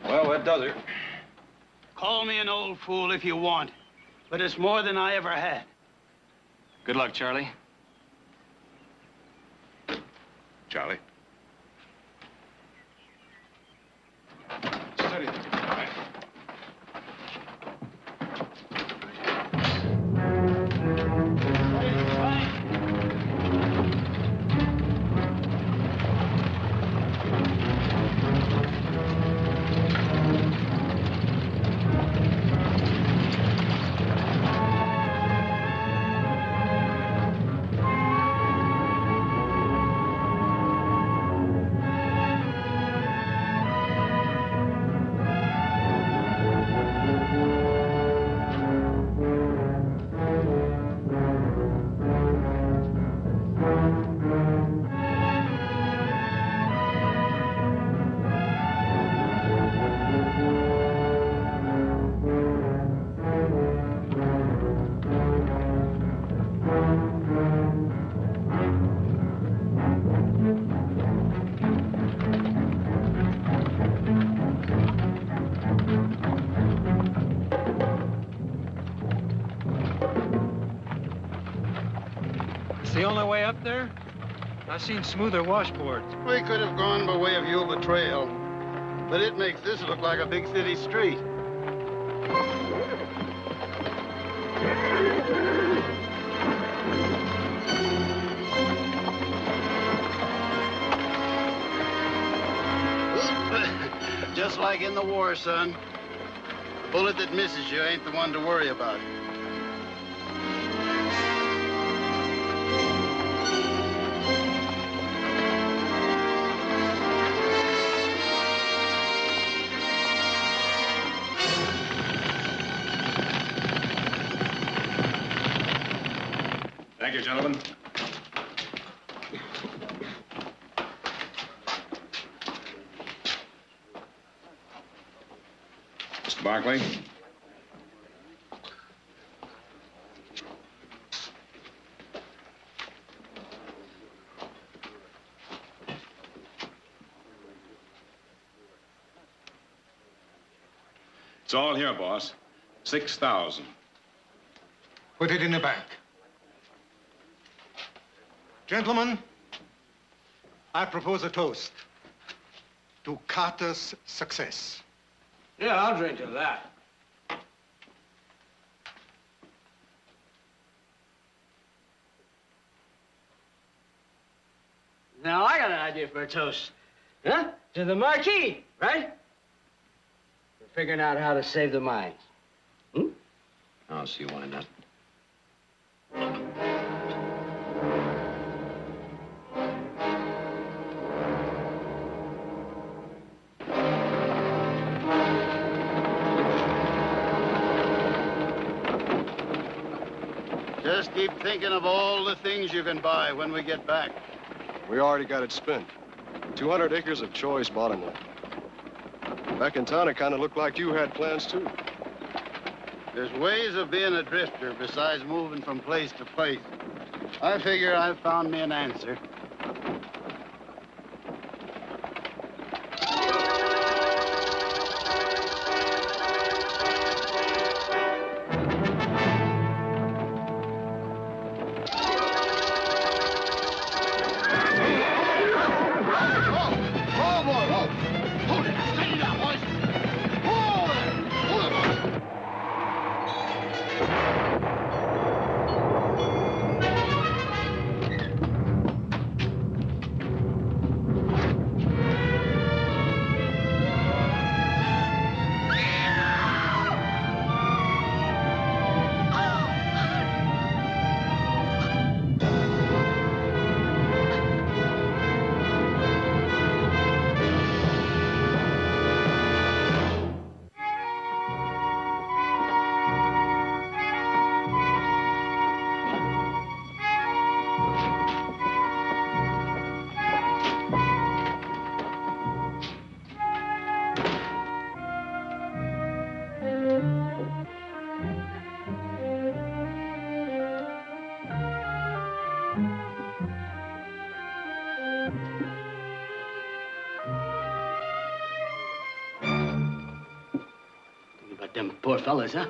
Well, that does it. Call me an old fool if you want, but it's more than I ever had. Good luck, Charlie. Charlie. Steady. The only way up there? I've seen smoother washboards. We could have gone by way of Yuba Trail, but it makes this look like a big city street. Just like in the war, son. The bullet that misses you ain't the one to worry about. gentlemen. Mr. Barkley. It's all here, boss. 6,000. Put it in the bank. Gentlemen, I propose a toast to Carter's success. Yeah, I'll drink to that. Now I got an idea for a toast. Huh? To the Marquis, right? For figuring out how to save the mines. Hmm? I don't see why not. Just keep thinking of all the things you can buy when we get back. We already got it spent. 200 acres of choice bottomland. Back in town, it kind of looked like you had plans, too. There's ways of being a drifter besides moving from place to place. I figure I've found me an answer. Them poor fellas, huh?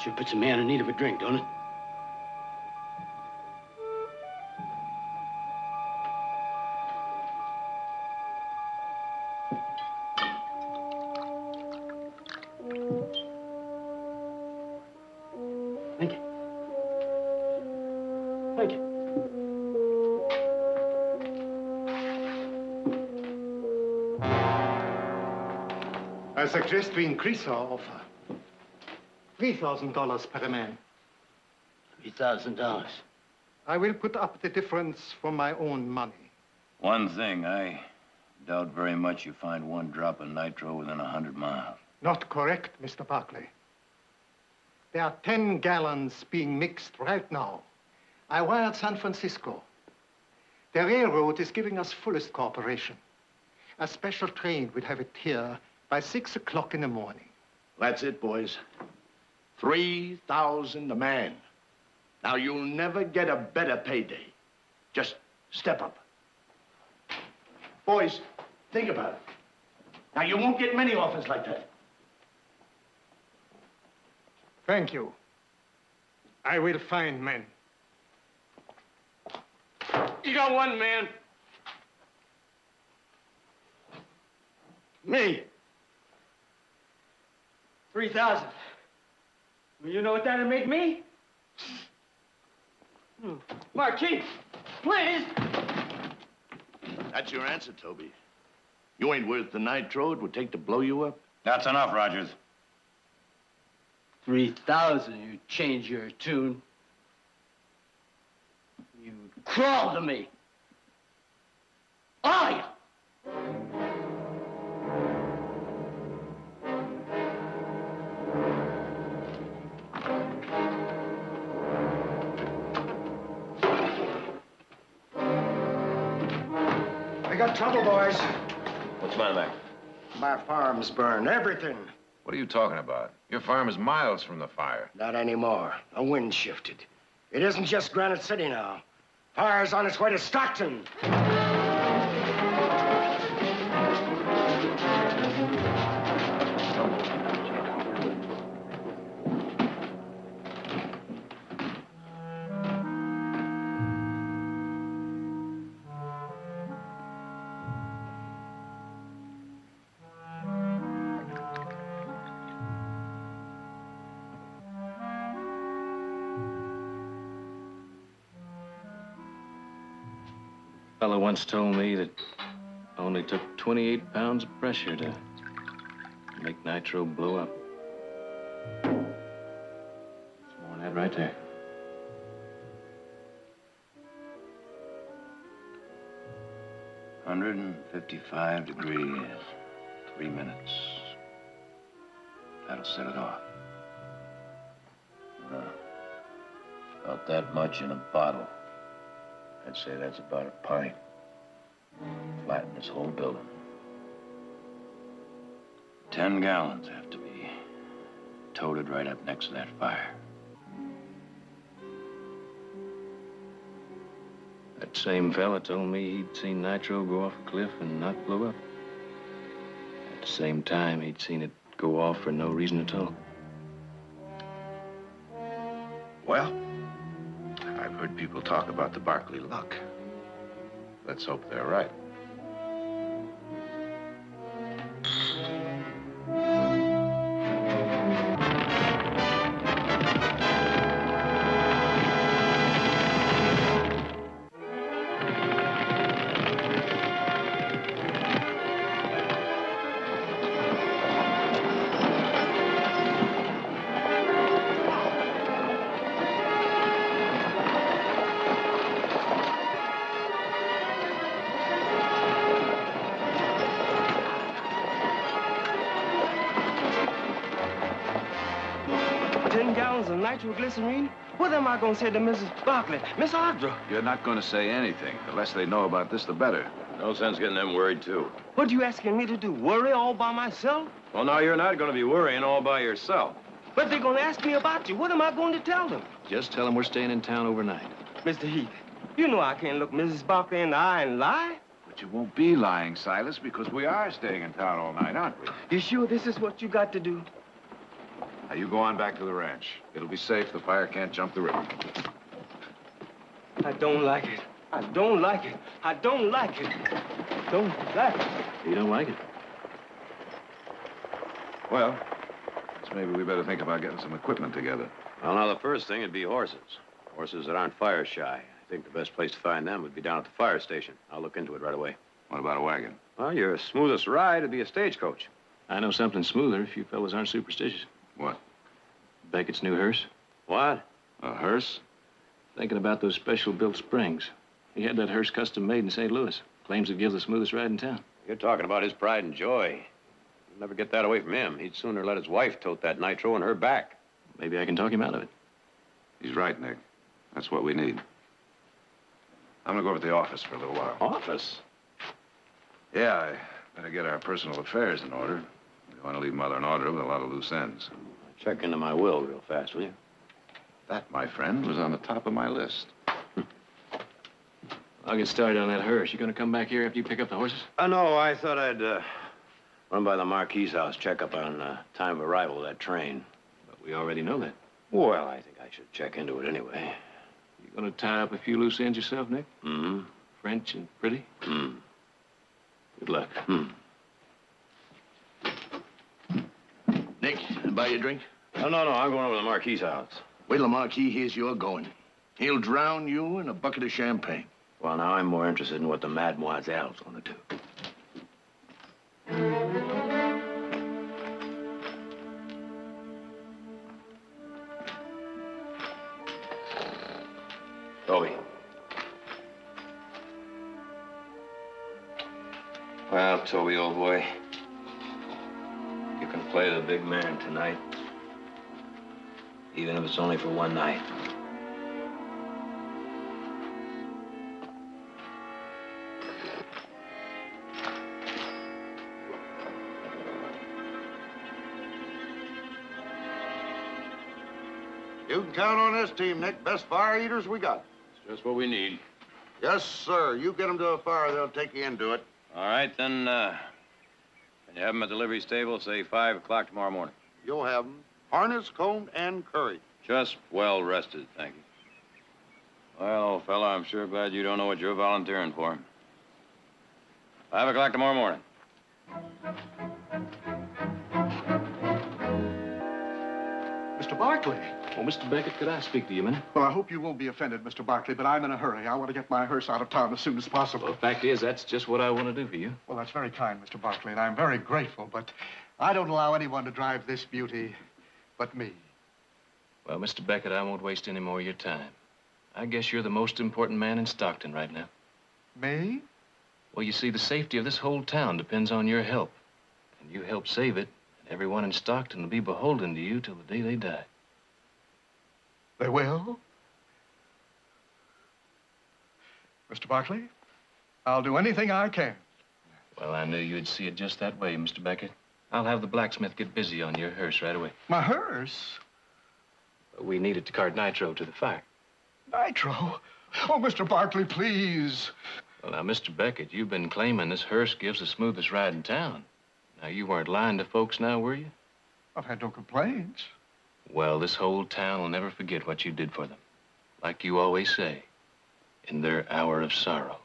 Sure puts a man in need of a drink, don't it? Thank you. Thank you. I suggest we increase our offer. $3,000 per man. $3,000. I will put up the difference from my own money. One thing, I doubt very much you find one drop of nitro within 100 miles. Not correct, Mr. Barkley. There are 10 gallons being mixed right now. I wired San Francisco. The railroad is giving us fullest cooperation. A special train will have it here by 6 o'clock in the morning. That's it, boys. 3,000 a man. Now, you'll never get a better payday. Just step up. Boys, think about it. Now, you won't get many offers like that. Thank you. I will find men. You got one man. Me. 3,000. Well, you know what that'd make me? Marquis, please. That's your answer, Toby. You ain't worth the nitro it would take to blow you up. That's enough, Rogers. 3,000, you change your tune. You crawl to me. All of you. I got trouble, boys. What's the matter, Mac? My farm's burned, everything. What are you talking about? Your farm is miles from the fire. Not anymore. The wind shifted. It isn't just Granite City now. Fire's on its way to Stockton. A fellow once told me that it only took 28 pounds of pressure to make nitro blow up. That's more than that right there. $155 degrees, 3 minutes. That'll set it off. About that much in a bottle. I'd say that's about a pint. Flatten this whole building. 10 gallons have to be toted right up next to that fire. That same fella told me he'd seen nitro go off a cliff and not blow up. At the same time, he'd seen it go off for no reason at all. Well, I've heard people talk about the Barkley luck. Let's hope they're right. Nitroglycerine? What am I going to say to Mrs. Barkley, Miss Audra? You're not going to say anything. The less they know about this, the better. No sense getting them worried, too. What are you asking me to do, worry all by myself? Well, now, you're not going to be worrying all by yourself. But they're going to ask me about you. What am I going to tell them? Just tell them we're staying in town overnight. Mr. Heath, you know I can't look Mrs. Barkley in the eye and lie. But you won't be lying, Silas, because we are staying in town all night, aren't we? You sure this is what you got to do? Now, you go on back to the ranch. It'll be safe. The fire can't jump the river. I don't like it. I don't like it. I don't like it. Don't like it. You don't like it? Well, guess maybe we better think about getting some equipment together. Well, now, the first thing would be horses. Horses that aren't fire shy. I think the best place to find them would be down at the fire station. I'll look into it right away. What about a wagon? Well, your smoothest ride would be a stagecoach. I know something smoother if you fellas aren't superstitious. What? Beckett's new hearse. What? A hearse? Thinking about those special-built springs. He had that hearse custom-made in St. Louis. Claims it gives the smoothest ride in town. You're talking about his pride and joy. You'll never get that away from him. He'd sooner let his wife tote that nitro on her back. Maybe I can talk him out of it. He's right, Nick. That's what we need. I'm gonna go over to the office for a little while. Office? Yeah, I better get our personal affairs in order. We want to leave Mother and Audra with a lot of loose ends. Check into my will real fast, will you? That, my friend, was on the top of my list. I'll get started on that hearse. You gonna come back here after you pick up the horses? No, I thought I'd run by the Marquis house, check up on time of arrival of that train. But we already know that. Well, I think I should check into it anyway. You gonna tie up a few loose ends yourself, Nick? Mm-hmm. French and pretty? Mm. Good luck. Nick, buy you a drink? No, I'm going over to the Marquis house. Wait till the Marquis hears you're going. He'll drown you in a bucket of champagne. Well, now I'm more interested in what the mademoiselle's gonna do. Toby. Well, Toby, old boy, you can play the big man tonight, even if it's only for one night. You can count on this team, Nick. Best fire eaters we got. It's just what we need. Yes, sir. You get them to a fire, they'll take you into it. All right, then, can you have them at the livery stable, say 5 o'clock tomorrow morning? You'll have them harnessed, combed, and curried. Just well rested, thank you. Well, old fella, I'm sure glad you don't know what you're volunteering for. 5 o'clock tomorrow morning. Mr. Barkley. Oh, Mr. Beckett, could I speak to you a minute? Well, I hope you won't be offended, Mr. Barkley, but I'm in a hurry. I want to get my hearse out of town as soon as possible. Well, the fact is, that's just what I want to do for you. Well, that's very kind, Mr. Barkley, and I'm very grateful, but I don't allow anyone to drive this beauty but me. Well, Mr. Beckett, I won't waste any more of your time. I guess you're the most important man in Stockton right now. Me? Well, you see, the safety of this whole town depends on your help. And you help save it, and everyone in Stockton will be beholden to you till the day they die. They will? Mr. Barkley, I'll do anything I can. Well, I knew you'd see it just that way, Mr. Beckett. I'll have the blacksmith get busy on your hearse right away. My hearse? We need it to cart nitro to the fire. Nitro? Oh, Mr. Barkley, please. Well, now, Mr. Beckett, you've been claiming this hearse gives the smoothest ride in town. Now, you weren't lying to folks now, were you? I've had no complaints. Well, this whole town will never forget what you did for them. Like you always say, in their hour of sorrow.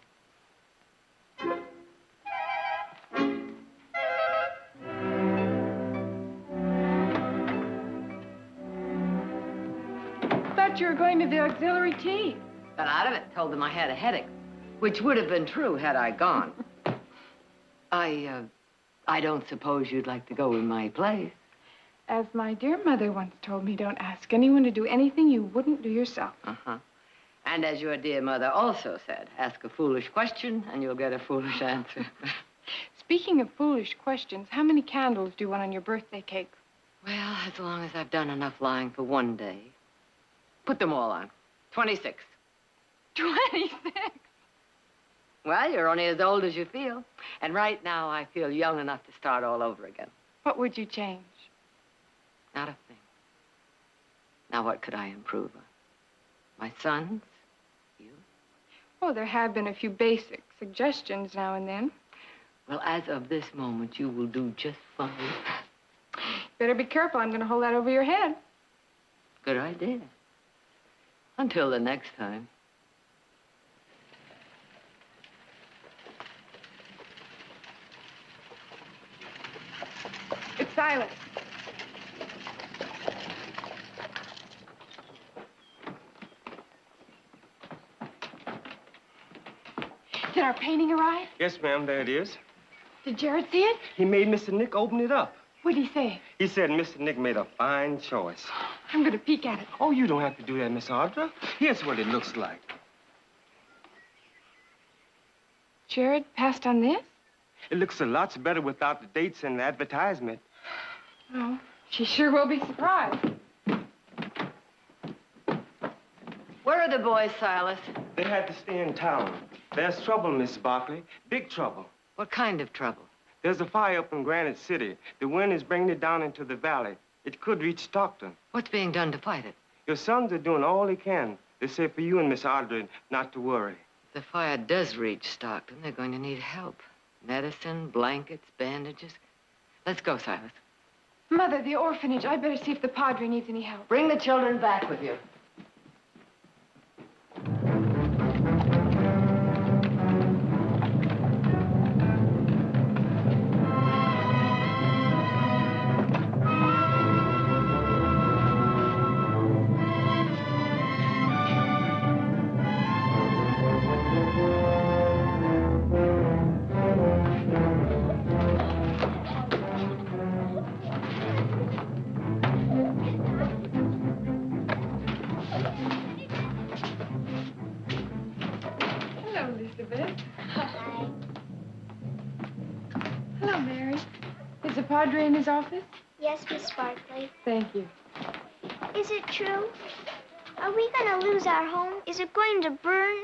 Thought you were going to the auxiliary tea. Got out of it, told them I had a headache, which would have been true had I gone. I don't suppose you'd like to go in my place. As my dear mother once told me, don't ask anyone to do anything you wouldn't do yourself. Uh-huh. And as your dear mother also said, ask a foolish question and you'll get a foolish answer. Speaking of foolish questions, how many candles do you want on your birthday cake? Well, as long as I've done enough lying for one day. Put them all on. 26. 26? Well, you're only as old as you feel. And right now, I feel young enough to start all over again. What would you change? Not a thing. Now, what could I improve on? My sons? You? Oh, there have been a few basic suggestions now and then. Well, as of this moment, you will do just fine. Better be careful. I'm going to hold that over your head. Good idea. Until the next time. It's Silas. Did our painting arrive? Yes, ma'am, there it is. Did Jared see it? He made Mr. Nick open it up. What'd he say? He said Mr. Nick made a fine choice. I'm going to peek at it. Oh, you don't have to do that, Miss Audra. Here's what it looks like. Jared passed on this? It looks a lot better without the dates and the advertisement. Oh, she sure will be surprised. Where are the boys, Silas? They had to stay in town. There's trouble, Miss Barkley. Big trouble. What kind of trouble? There's a fire up in Granite City. The wind is bringing it down into the valley. It could reach Stockton. What's being done to fight it? Your sons are doing all they can. They say for you and Miss Audrey not to worry. If the fire does reach Stockton, they're going to need help. Medicine, blankets, bandages. Let's go, Silas. Mother, the orphanage. I better see if the Padre needs any help. Bring the children back with you. Padre in his office? Yes, Miss Barkley. Thank you. Is it true? Are we going to lose our home? Is it going to burn?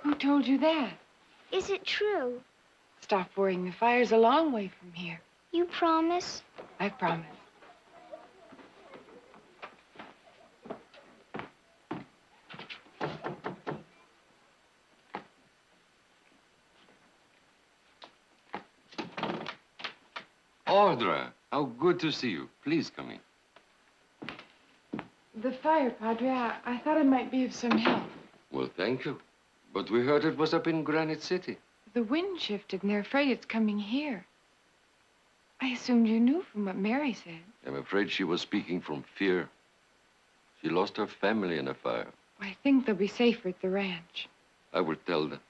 Who told you that? Is it true? Stop worrying. The fire's a long way from here. You promise? I promise. Audra, how good to see you. Please come in. The fire, Padre. I thought it might be of some help. Well, thank you. But we heard it was up in Granite City. The wind shifted, and they're afraid it's coming here. I assumed you knew from what Mary said. I'm afraid she was speaking from fear. She lost her family in a fire. I think they'll be safer at the ranch. I will tell them.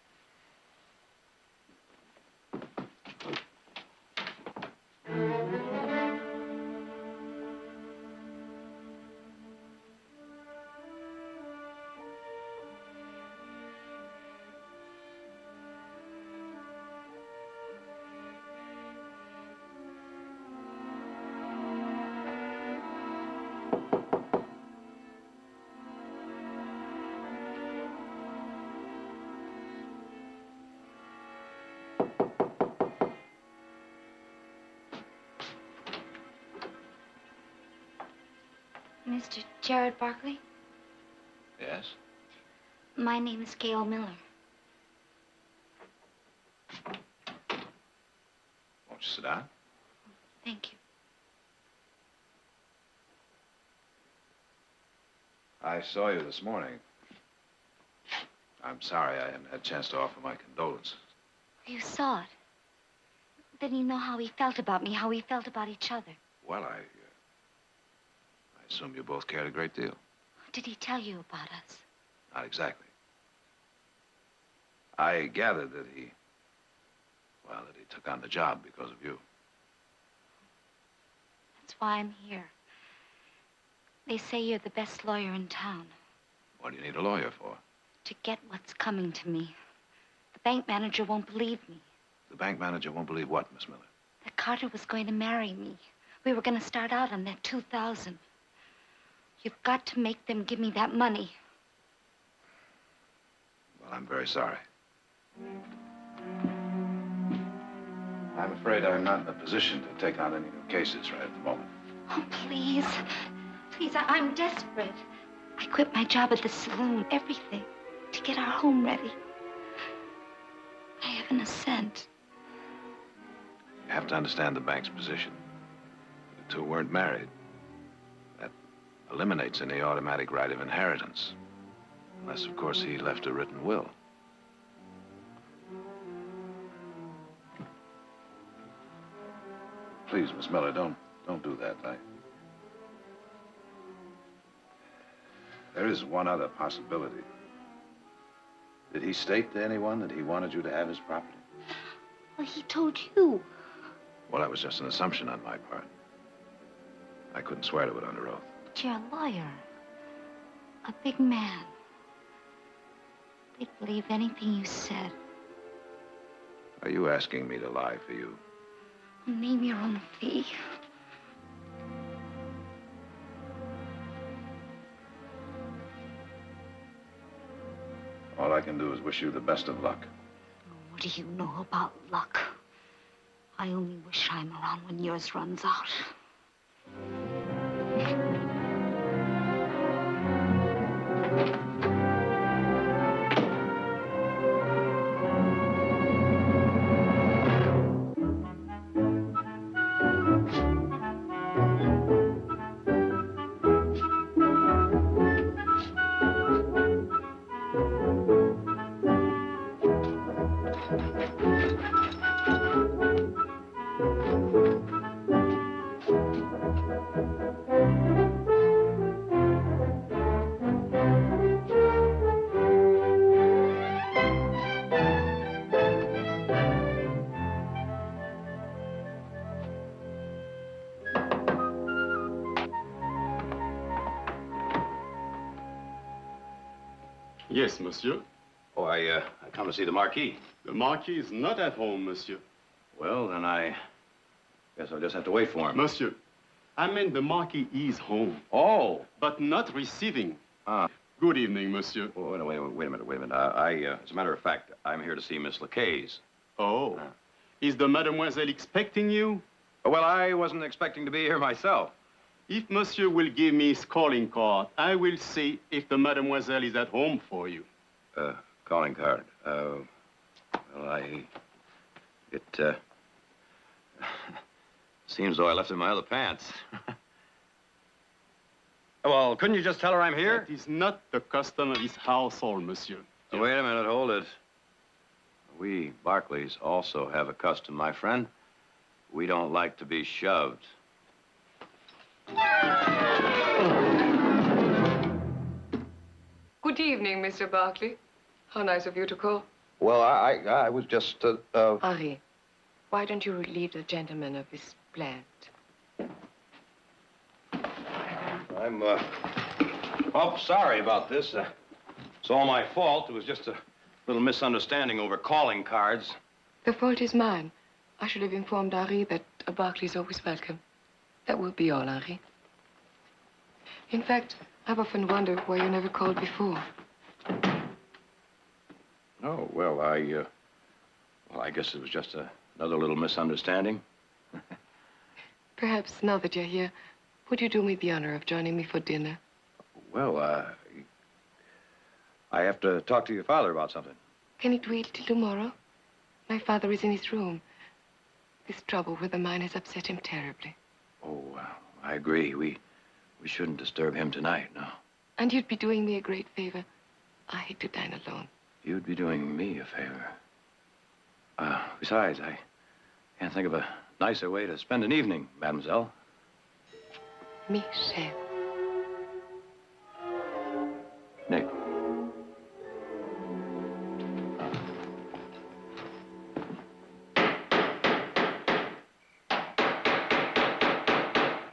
Mr. Jared Barkley? Yes? My name is Gail Miller. Won't you sit down? Thank you. I saw you this morning. I'm sorry I haven't had a chance to offer my condolences. You saw it. Then you know how he felt about me, how we felt about each other. Well, I assume you both cared a great deal. Did he tell you about us? Not exactly. I gathered that he took on the job because of you. That's why I'm here. They say you're the best lawyer in town. What do you need a lawyer for? To get what's coming to me. The bank manager won't believe me. The bank manager won't believe what, Miss Miller? That Carter was going to marry me. We were going to start out on that $2,000. You've got to make them give me that money. Well, I'm very sorry. I'm afraid I'm not in a position to take on any new cases right at the moment. Oh, please. Please, I'm desperate. I quit my job at the saloon, everything, to get our home ready. I haven't a cent. You have to understand the bank's position. The two weren't married. That eliminates any automatic right of inheritance. Unless, of course, he left a written will. Please, Miss Miller, don't do that. There is one other possibility. Did he state to anyone that he wanted you to have his property? Well, he told you. Well, that was just an assumption on my part. I couldn't swear to it under oath. But you're a lawyer. A big man. They'd believe anything you said. Are you asking me to lie for you? Name your own fee. All I can do is wish you the best of luck. What do you know about luck? I only wish I'm around when yours runs out. Yes, monsieur. Oh, I come to see the Marquis. The Marquis is not at home, monsieur. Well, then I guess I'll just have to wait for him. Monsieur, I meant the Marquis is home. Oh. But not receiving. Ah. Good evening, monsieur. Wait a minute. As a matter of fact, I'm here to see Miss Lacaze. Oh. Is the mademoiselle expecting you? Well, I wasn't expecting to be here myself. If monsieur will give me his calling card, I will see if the mademoiselle is at home for you. Calling card. Well, Seems though I left it in my other pants. Well, couldn't you just tell her I'm here? That is not the custom of this household, monsieur. Oh, wait a minute, hold it. We Barkleys also have a custom, my friend. We don't like to be shoved. Good evening, Mr. Barkley. How nice of you to call. Well, I was just, Henri, why don't you relieve the gentleman of his plant? I'm, oh, sorry about this. It's all my fault. It was just a little misunderstanding over calling cards. The fault is mine. I should have informed Henri that a Barkley is always welcome. That will be all, Henri. In fact, I've often wondered why you never called before. Oh, well, I guess it was just another little misunderstanding. Perhaps now that you're here, would you do me the honor of joining me for dinner? Well, I have to talk to your father about something. Can it wait till tomorrow? My father is in his room. This trouble with the mine has upset him terribly. Oh, I agree. We shouldn't disturb him tonight, no. And you'd be doing me a great favor. I hate to dine alone. You'd be doing me a favor. Besides, I can't think of a nicer way to spend an evening, mademoiselle. Michel. Nick.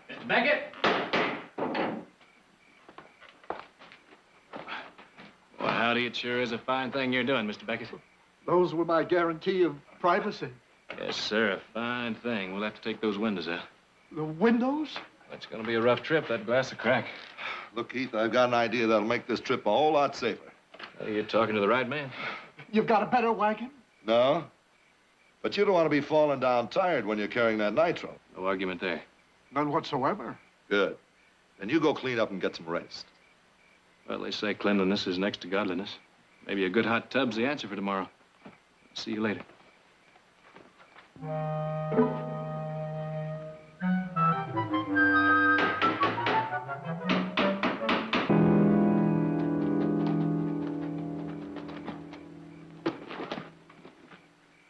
Mr. Beckett? Well, howdy, it sure is a fine thing you're doing, Mr. Beckett. Those were my guarantee of privacy. Yes, sir, a fine thing. We'll have to take those windows out. The windows? It's gonna be a rough trip, that glass will crack. Look, Heath, I've got an idea that'll make this trip a whole lot safer. Well, you're talking to the right man. You've got a better wagon? No? But you don't want to be falling down tired when you're carrying that nitro. No argument there. None whatsoever. Good. Then you go clean up and get some rest. Well, they say cleanliness is next to godliness. Maybe a good hot tub's the answer for tomorrow. See you later.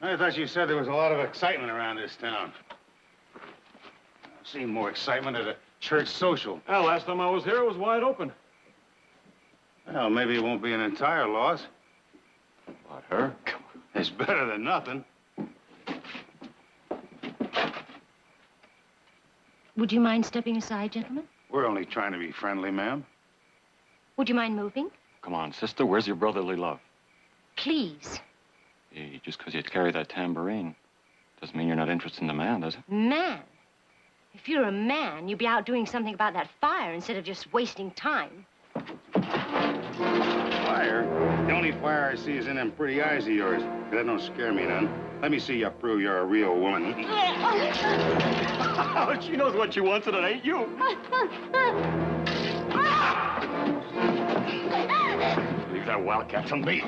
I thought you said there was a lot of excitement around this town. I've seen more excitement at a church social. Well, last time I was here, it was wide open. Well, maybe it won't be an entire loss. What, her? It's better than nothing. Would you mind stepping aside, gentlemen? We're only trying to be friendly, ma'am. Would you mind moving? Come on, sister, where's your brotherly love? Please. Hey, just because you carry that tambourine doesn't mean you're not interested in the man, does it? Man? If you're a man, you'd be out doing something about that fire instead of just wasting time. Fire? The only fire I see is in them pretty eyes of yours. That don't scare me none. Let me see you prove you're a real woman. She knows what she wants, and it ain't you. Leave that wildcat to me.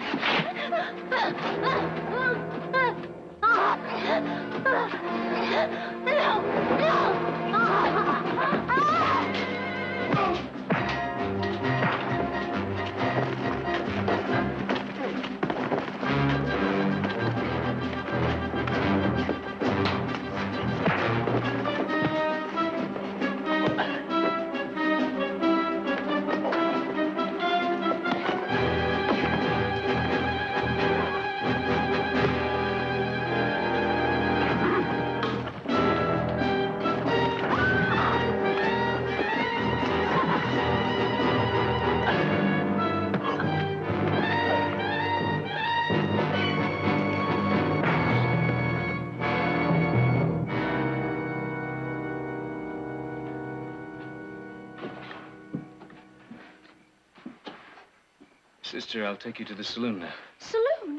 Sister, I'll take you to the saloon now. Saloon?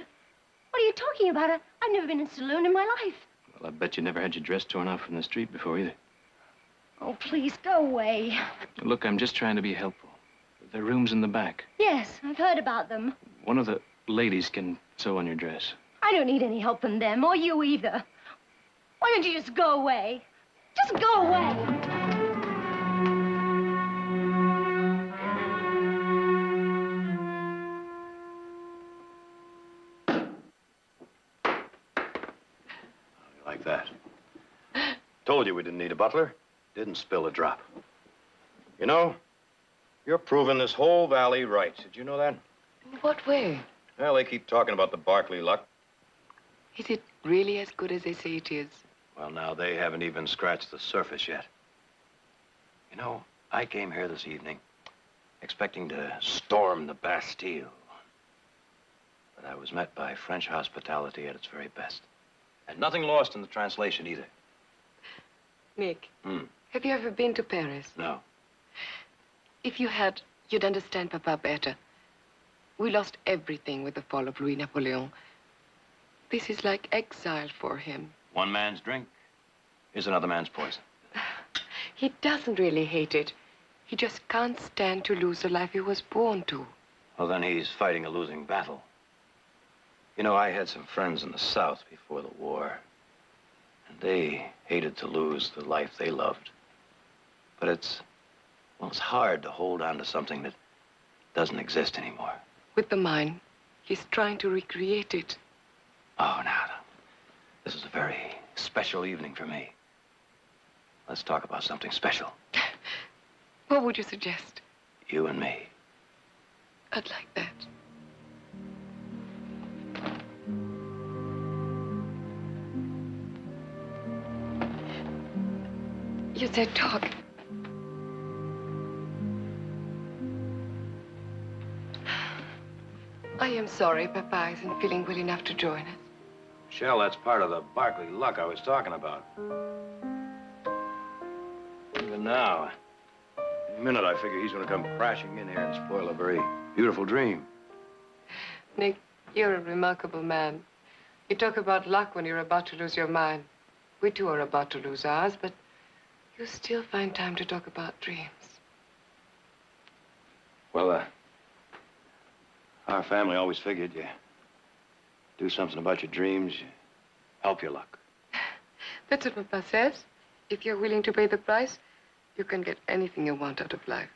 What are you talking about? I've never been in a saloon in my life. Well, I bet you never had your dress torn off from the street before either. Oh, please, go away. Look, I'm just trying to be helpful. There are rooms in the back. Yes, I've heard about them. One of the ladies can sew on your dress. I don't need any help from them, or you either. Why don't you just go away? Just go away. Like that. Told you we didn't need a butler. Didn't spill a drop. You know, you're proving this whole valley right. Did you know that? In what way? Well, they keep talking about the Barkley luck. Is it really as good as they say it is? Well, now, they haven't even scratched the surface yet. You know, I came here this evening expecting to storm the Bastille. But I was met by French hospitality at its very best. And nothing lost in the translation either. Nick, have you ever been to Paris? No. If you had, you'd understand Papa better. We lost everything with the fall of Louis Napoleon. This is like exile for him. One man's drink is another man's poison. He doesn't really hate it. He just can't stand to lose the life he was born to. Well, then he's fighting a losing battle. You know, I had some friends in the South before the war. And they hated to lose the life they loved. But it's hard to hold on to something that doesn't exist anymore. With the mine, he's trying to recreate it. Oh, now, this is a very special evening for me. Let's talk about something special. What would you suggest? You and me. I'd like that. You said talk. I am sorry Papa isn't feeling well enough to join us. Michelle, that's part of the Barkley luck I was talking about. Even now, in a minute, I figure he's going to come crashing in here and spoil a very beautiful dream. Nick, you're a remarkable man. You talk about luck when you're about to lose your mind. We too are about to lose ours, but you still find time to talk about dreams. Well, our family always figured you do something about your dreams, you help your luck. That's what Papa says. If you're willing to pay the price, you can get anything you want out of life.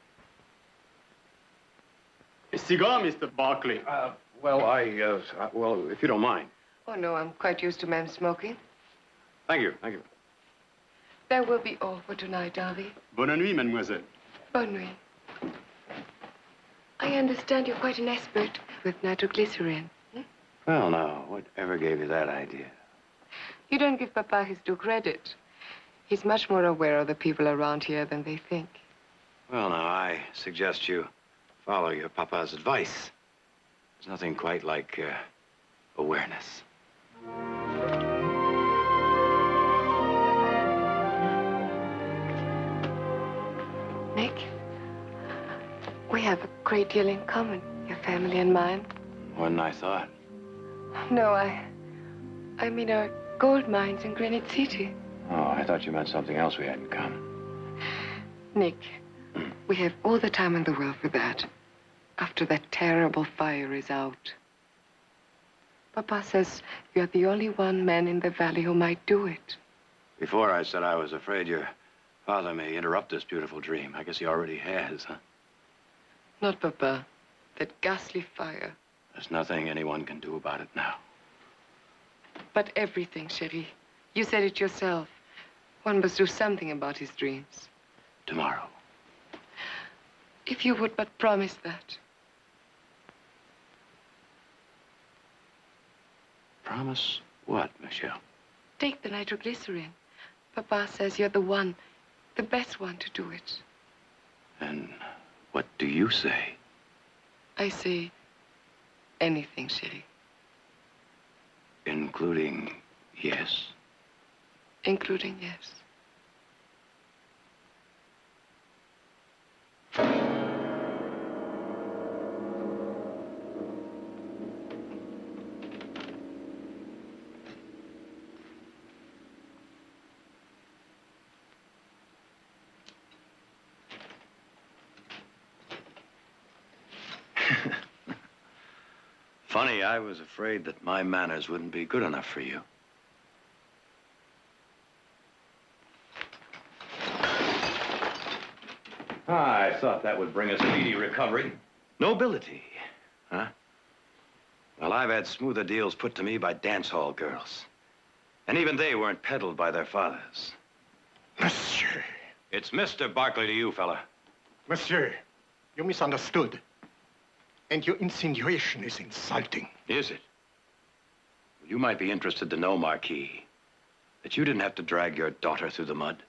A cigar, Mr. Barkley. Well, if you don't mind. Oh, no, I'm quite used to men smoking. Thank you, thank you. That will be all for tonight, Harvey. Bonne nuit, mademoiselle. Bonne nuit. I understand you're quite an expert with nitroglycerin. Well, now, whatever gave you that idea? You don't give Papa his due credit. He's much more aware of the people around here than they think. Well, now, I suggest you follow your Papa's advice. There's nothing quite like awareness. Nick, we have a great deal in common, your family and mine. More than I thought. No, I mean our gold mines in Granite City. Oh, I thought you meant something else we had in common. Nick, we have all the time in the world for that. After that terrible fire is out. Papa says you're the only one man in the valley who might do it. Before I said I was afraid your father may interrupt this beautiful dream. I guess he already has, huh? Not Papa. That ghastly fire. There's nothing anyone can do about it now. But everything, Chérie. You said it yourself. One must do something about his dreams. Tomorrow. If you would but promise that. Promise what, Michelle? Take the nitroglycerin. Papa says you're the one, the best one to do it. And what do you say? I say anything, Chérie. Including yes? Including yes. Funny, I was afraid that my manners wouldn't be good enough for you. I thought that would bring a speedy recovery. Nobility, huh? Well, I've had smoother deals put to me by dance hall girls. And even they weren't peddled by their fathers. Monsieur. It's Mr. Barkley to you, fella. Monsieur, you misunderstood. And your insinuation is insulting. Is it? Well, you might be interested to know, Marquis, that you didn't have to drag your daughter through the mud.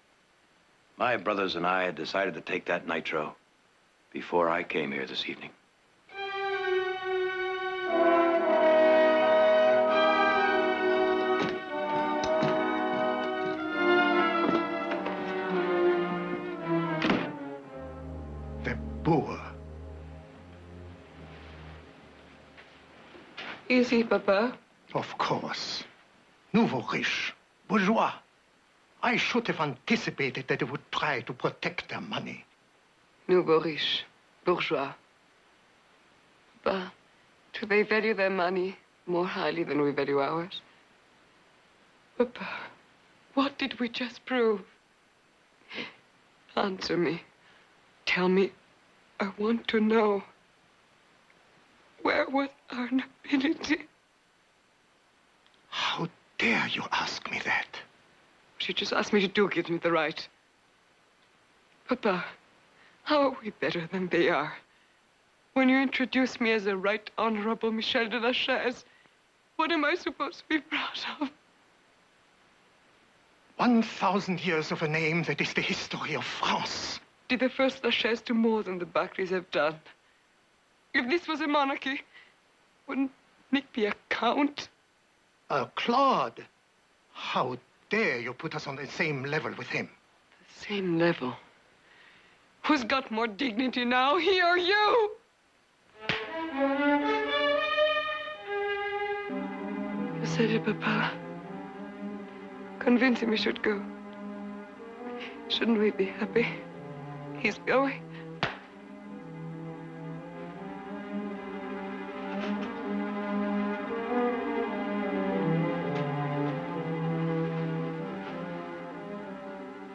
My brothers and I had decided to take that nitro before I came here this evening. The boor. Is he, Papa? Of course. Nouveau riche. Bourgeois. I should have anticipated that they would try to protect their money. Nouveau riche. Bourgeois. Papa, do they value their money more highly than we value ours? Papa, what did we just prove? Answer me. Tell me. I want to know. Where was our nobility? How dare you ask me that? She just asked me to do gives me the right. Papa, how are we better than they are? When you introduce me as a Right Honorable Michel de la Chaise, what am I supposed to be proud of? 1,000 years of a name that is the history of France. Did the first La Chaise do more than the Barkleys have done? If this was a monarchy, wouldn't Nick be a count? Claude, how dare you put us on the same level with him? The same level? Who's got more dignity now, he or you? You said it, Papa. Convince him he should go. Shouldn't we be happy? He's going.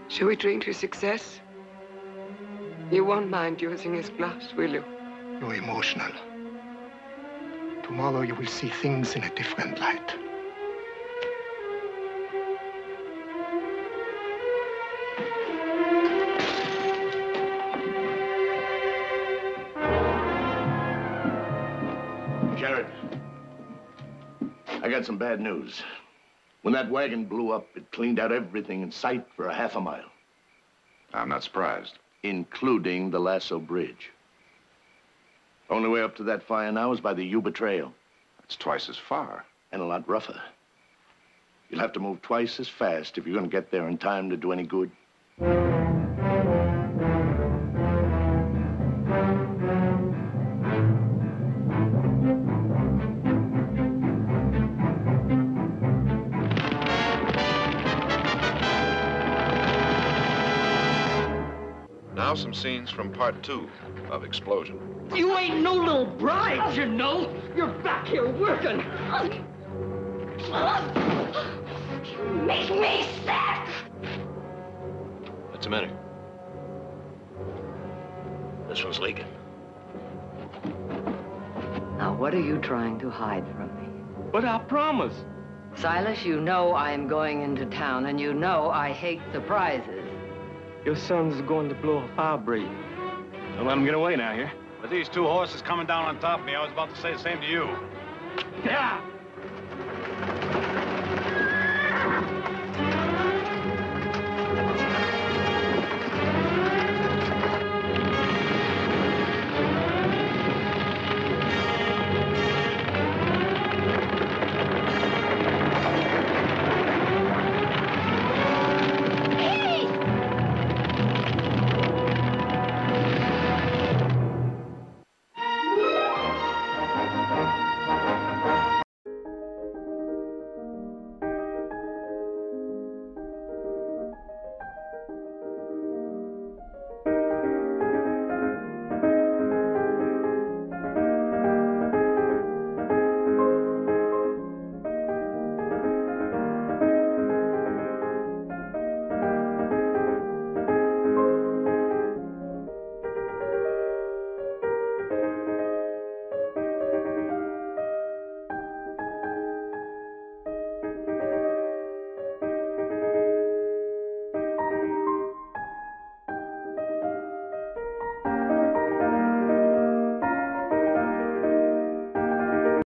Shall we drink to success? You won't mind using his glass, will you? You're emotional. Tomorrow you will see things in a different light. Jared, I got some bad news. When that wagon blew up, it cleaned out everything in sight for a half a mile. I'm not surprised. Including the Lasso Bridge. Only way up to that fire now is by the Yuba Trail. That's twice as far. And a lot rougher. You'll have to move twice as fast if you're going to get there in time to do any good. Now some scenes from part 2 of Explosion. You ain't no little bride, you know. You're back here working. You make me sick. What's the matter? This one's leaking. Now, what are you trying to hide from me? But I promise. Silas, you know I am going into town, and you know I hate surprises. Your son's going to blow a fire break. Don't let him get away now here. With these two horses coming down on top of me, I was about to say the same to you. Yeah.